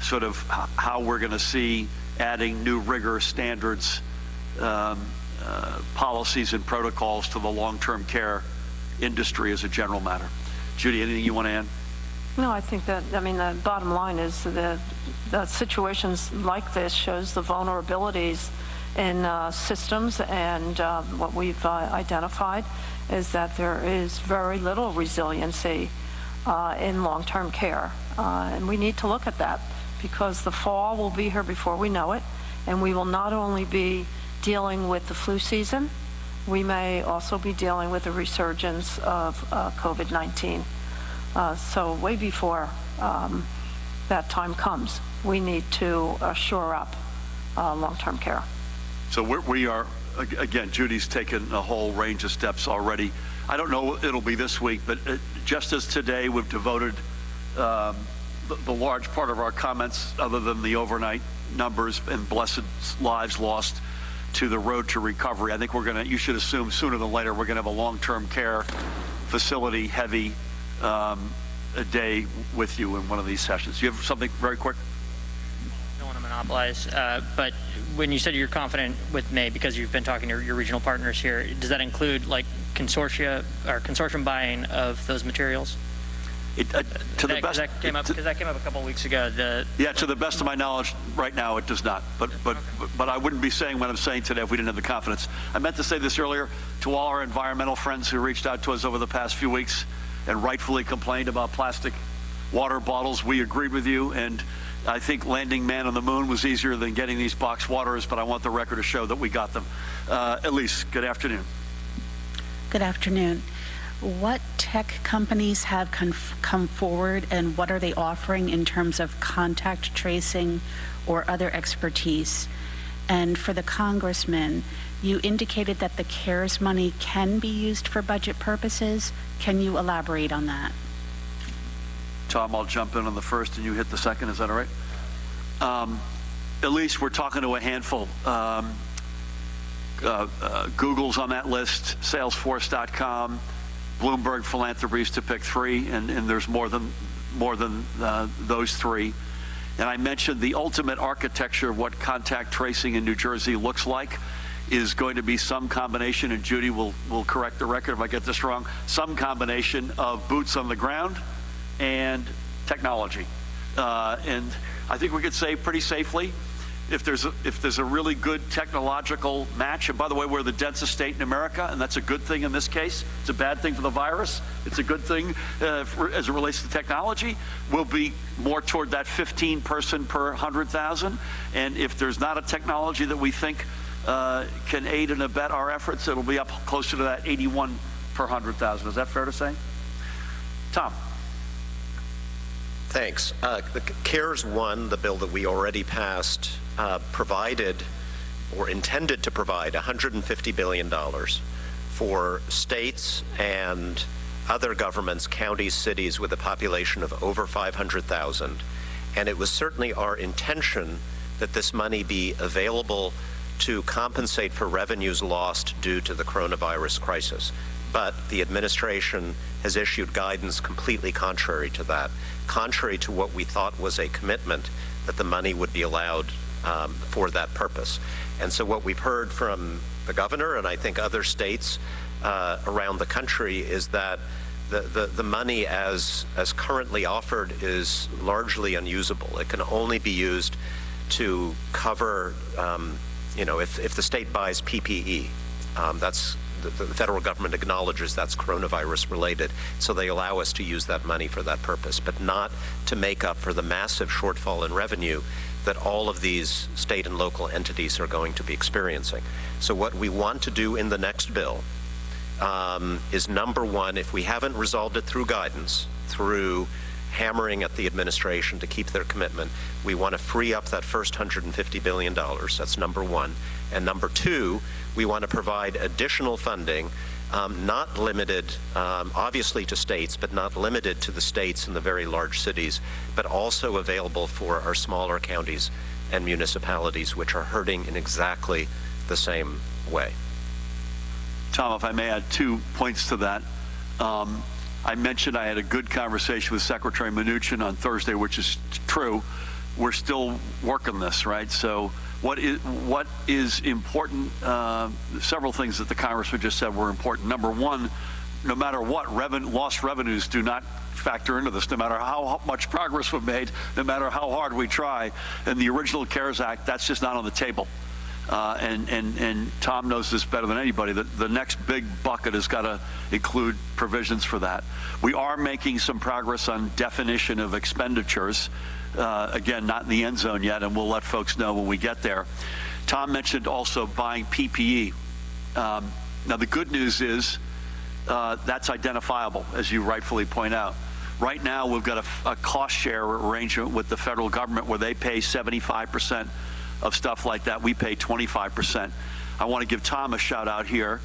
sort of how we're going to see adding new rigor standards policies and protocols to the long-term care industry as a general matter. Judy, anything you want to add? No, I think that, I mean, the bottom line is that situations like this shows the vulnerabilities in systems, and what we've identified is that there is very little resiliency in long-term care. And we need to look at that, because the fall will be here before we know it, and we will not only be dealing with the flu season, we may also be dealing with a resurgence of COVID-19. So way before that time comes, we need to shore up long-term care. So we are, again, Judy's taken a whole range of steps already. I don't know it'll be this week, but just as today we've devoted the large part of our comments, other than the overnight numbers and blessed lives lost, to the road to recovery. I think you should assume sooner than later we're going to have a long-term care facility heavy a day with you in one of these sessions. You have something very quick? I don't want to monopolize, but when you said you're confident with May because you've been talking to your regional partners here, does that include like consortium buying of those materials? Because that came up a couple of weeks ago. To the best of my knowledge, right now it does not. But I wouldn't be saying what I'm saying today if we didn't have the confidence. I meant to say this earlier to all our environmental friends who reached out to us over the past few weeks and rightfully complained about plastic water bottles. We agreed with you, and I think landing man on the moon was easier than getting these box waters, but I want the record to show that we got them. Elise, good afternoon. Good afternoon. What tech companies have come forward, and what are they offering in terms of contact tracing or other expertise? And for the congressman, you indicated that the CARES money can be used for budget purposes. Can you elaborate on that? Tom, I'll jump in on the first and you hit the second. Is that all right? Elise, we're talking to a handful. Google's on that list, Salesforce.com, Bloomberg Philanthropies, to pick three, and there's more than those three. And I mentioned the ultimate architecture of what contact tracing in New Jersey looks like is going to be some combination, and Judy will correct the record if I get this wrong, some combination of boots on the ground and technology. And I think we could say pretty safely, if there's a really good technological match, and by the way, we're the densest state in America, and that's a good thing in this case. It's a bad thing for the virus. It's a good thing as it relates to technology. We'll be more toward that 15 person per 100,000. And if there's not a technology that we think can aid and abet our efforts, it'll be up closer to that 81 per 100,000. Is that fair to say? Tom. Thanks. The CARES 1, the bill that we already passed, provided or intended to provide $150 billion for states and other governments, counties, cities with a population of over 500,000. And it was certainly our intention that this money be available to compensate for revenues lost due to the coronavirus crisis. But the administration has issued guidance completely contrary to that, contrary to what we thought was a commitment that the money would be allowed for that purpose. And so what we've heard from the governor and I think other states around the country is that the money as currently offered is largely unusable. It can only be used to cover, if the state buys PPE, that's the federal government acknowledges that's coronavirus related, so they allow us to use that money for that purpose, but not to make up for the massive shortfall in revenue that all of these state and local entities are going to be experiencing. So what we want to do in the next bill is, number one, if we haven't resolved it through guidance, through hammering at the administration to keep their commitment, we want to free up that first $150 billion. That's number one. And number two, we want to provide additional funding, not limited, obviously, to states, but not limited to the states and the very large cities, but also available for our smaller counties and municipalities, which are hurting in exactly the same way. Tom, if I may add 2 points to that. I mentioned I had a good conversation with Secretary Mnuchin on Thursday, which is true. We're still working this, right? So What is important, several things that the Congressman just said were important. Number one, no matter what, lost revenues do not factor into this, no matter how much progress we've made, no matter how hard we try. In the original CARES Act, that's just not on the table. And Tom knows this better than anybody, that the next big bucket has got to include provisions for that. We are making some progress on definition of expenditures. Again, not in the end zone yet, and we'll let folks know when we get there. Tom mentioned also buying PPE. Now, the good news is that's identifiable, as you rightfully point out. Right now, we've got a cost share arrangement with the federal government where they pay 75% of stuff like that. We pay 25%. I want to give Tom a shout out here.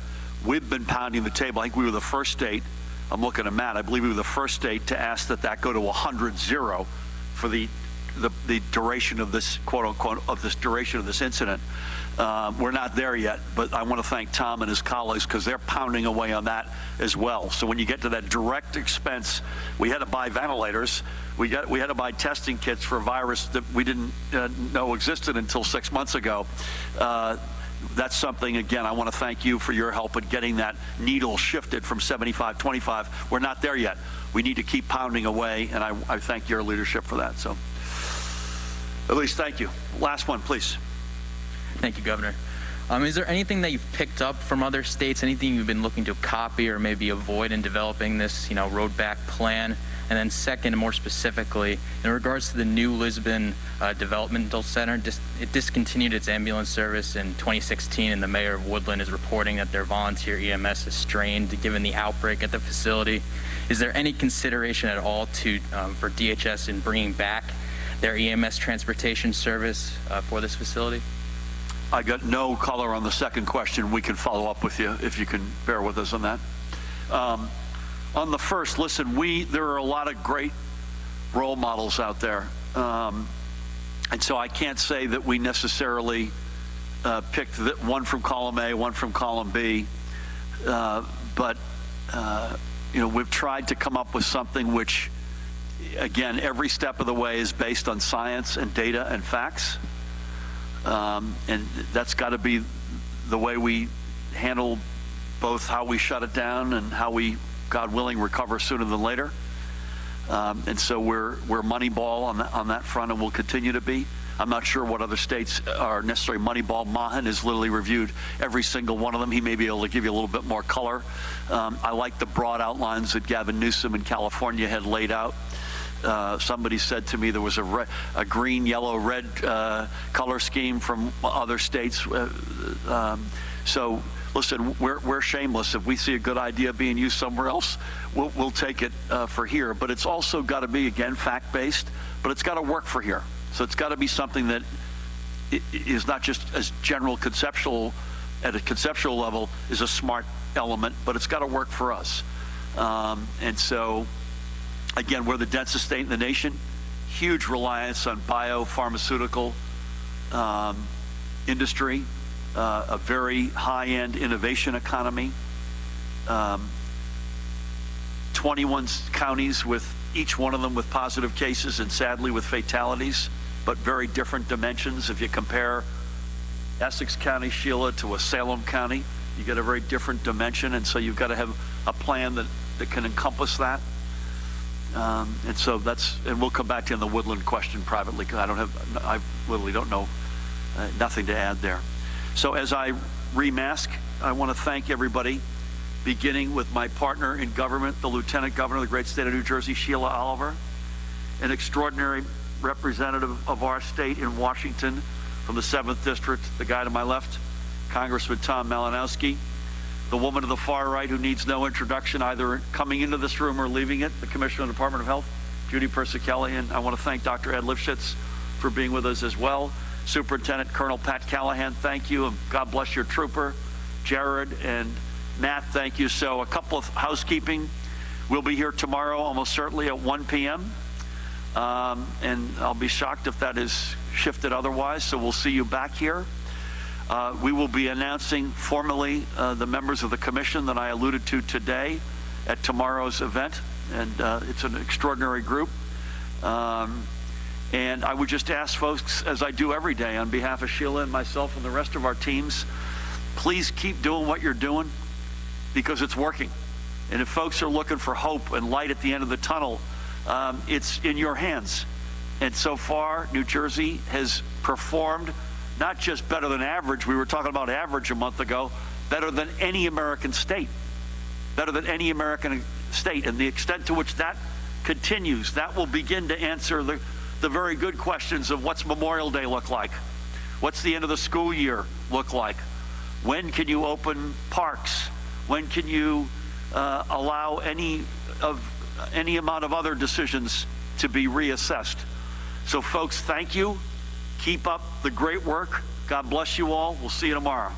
We've been pounding the table. I think we were the first state, I'm looking at Matt, I believe we were the first state to ask that go to 100-0 for the duration of this, quote unquote, of this duration of this incident. We're not there yet, but I want to thank Tom and his colleagues because they're pounding away on that as well. So when you get to that direct expense, we had to buy ventilators. We had to buy testing kits for a virus that we didn't know existed until 6 months ago. That's something, again, I want to thank you for your help in getting that needle shifted from 75-25. We're not there yet. We need to keep pounding away, and I thank your leadership for that. So, at least thank you. Last one, please. Thank you, Governor. Is there anything that you've picked up from other states, anything you've been looking to copy or maybe avoid in developing this, road back plan? And then second, more specifically, in regards to the new Lisbon Developmental Center, it discontinued its ambulance service in 2016, and the mayor of Woodland is reporting that their volunteer EMS is strained given the outbreak at the facility. Is there any consideration at all for DHS in bringing back their EMS transportation service for this facility? I got no color on the second question. We can follow up with you if you can bear with us on that. On the first, listen, there are a lot of great role models out there. And so I can't say that we necessarily picked one from column A, one from column B. But we've tried to come up with something which, again, every step of the way is based on science and data and facts. And that's got to be the way we handle both how we shut it down and how we, God willing, recover sooner than later. And so we're Moneyball on that front, and we'll continue to be. I'm not sure what other states are necessarily Moneyball. Mahan has literally reviewed every single one of them. He may be able to give you a little bit more color. I like the broad outlines that Gavin Newsom in California had laid out. Somebody said to me there was a green, yellow, red color scheme from other states. So listen, we're shameless. If we see a good idea being used somewhere else, we'll take it for here. But it's also got to be, again, fact-based, but it's got to work for here. So it's got to be something that is not just as general conceptual, at a conceptual level, is a smart element, but it's got to work for us. And so, again, we're the densest state in the nation. Huge reliance on biopharmaceutical industry, a very high-end innovation economy. 21 counties with each one of them with positive cases and sadly with fatalities, but very different dimensions. If you compare Essex County, Sheila, to a Salem County, you get a very different dimension, and so you've got to have a plan that can encompass that. And so and we'll come back to you on the Woodland question privately, because I literally don't know, nothing to add there. So as I remask, I want to thank everybody, beginning with my partner in government, the Lieutenant Governor of the great state of New Jersey, Sheila Oliver, an extraordinary representative of our state in Washington from the 7th District, the guy to my left, Congressman Tom Malinowski, the woman to the far right who needs no introduction either coming into this room or leaving it, the Commissioner of the Department of Health, Judy Persicelli, and I want to thank Dr. Ed Lifshitz for being with us as well. Superintendent Colonel Pat Callahan, thank you, and God bless your trooper. Jared and Matt, thank you. So a couple of housekeeping. We'll be here tomorrow almost certainly at 1 p.m. And I'll be shocked if that is shifted otherwise, so we'll see you back here. We will be announcing formally the members of the commission that I alluded to today at tomorrow's event, and it's an extraordinary group. And I would just ask folks, as I do every day, on behalf of Sheila and myself and the rest of our teams, please keep doing what you're doing because it's working. And if folks are looking for hope and light at the end of the tunnel, it's in your hands. And so far, New Jersey has performed not just better than average, we were talking about average a month ago, better than any American state. Better than any American state. And the extent to which that continues, that will begin to answer the very good questions of what's Memorial Day look like? What's the end of the school year look like? When can you open parks? When can you allow any amount of other decisions to be reassessed? So folks, thank you. Keep up the great work. God bless you all. We'll see you tomorrow.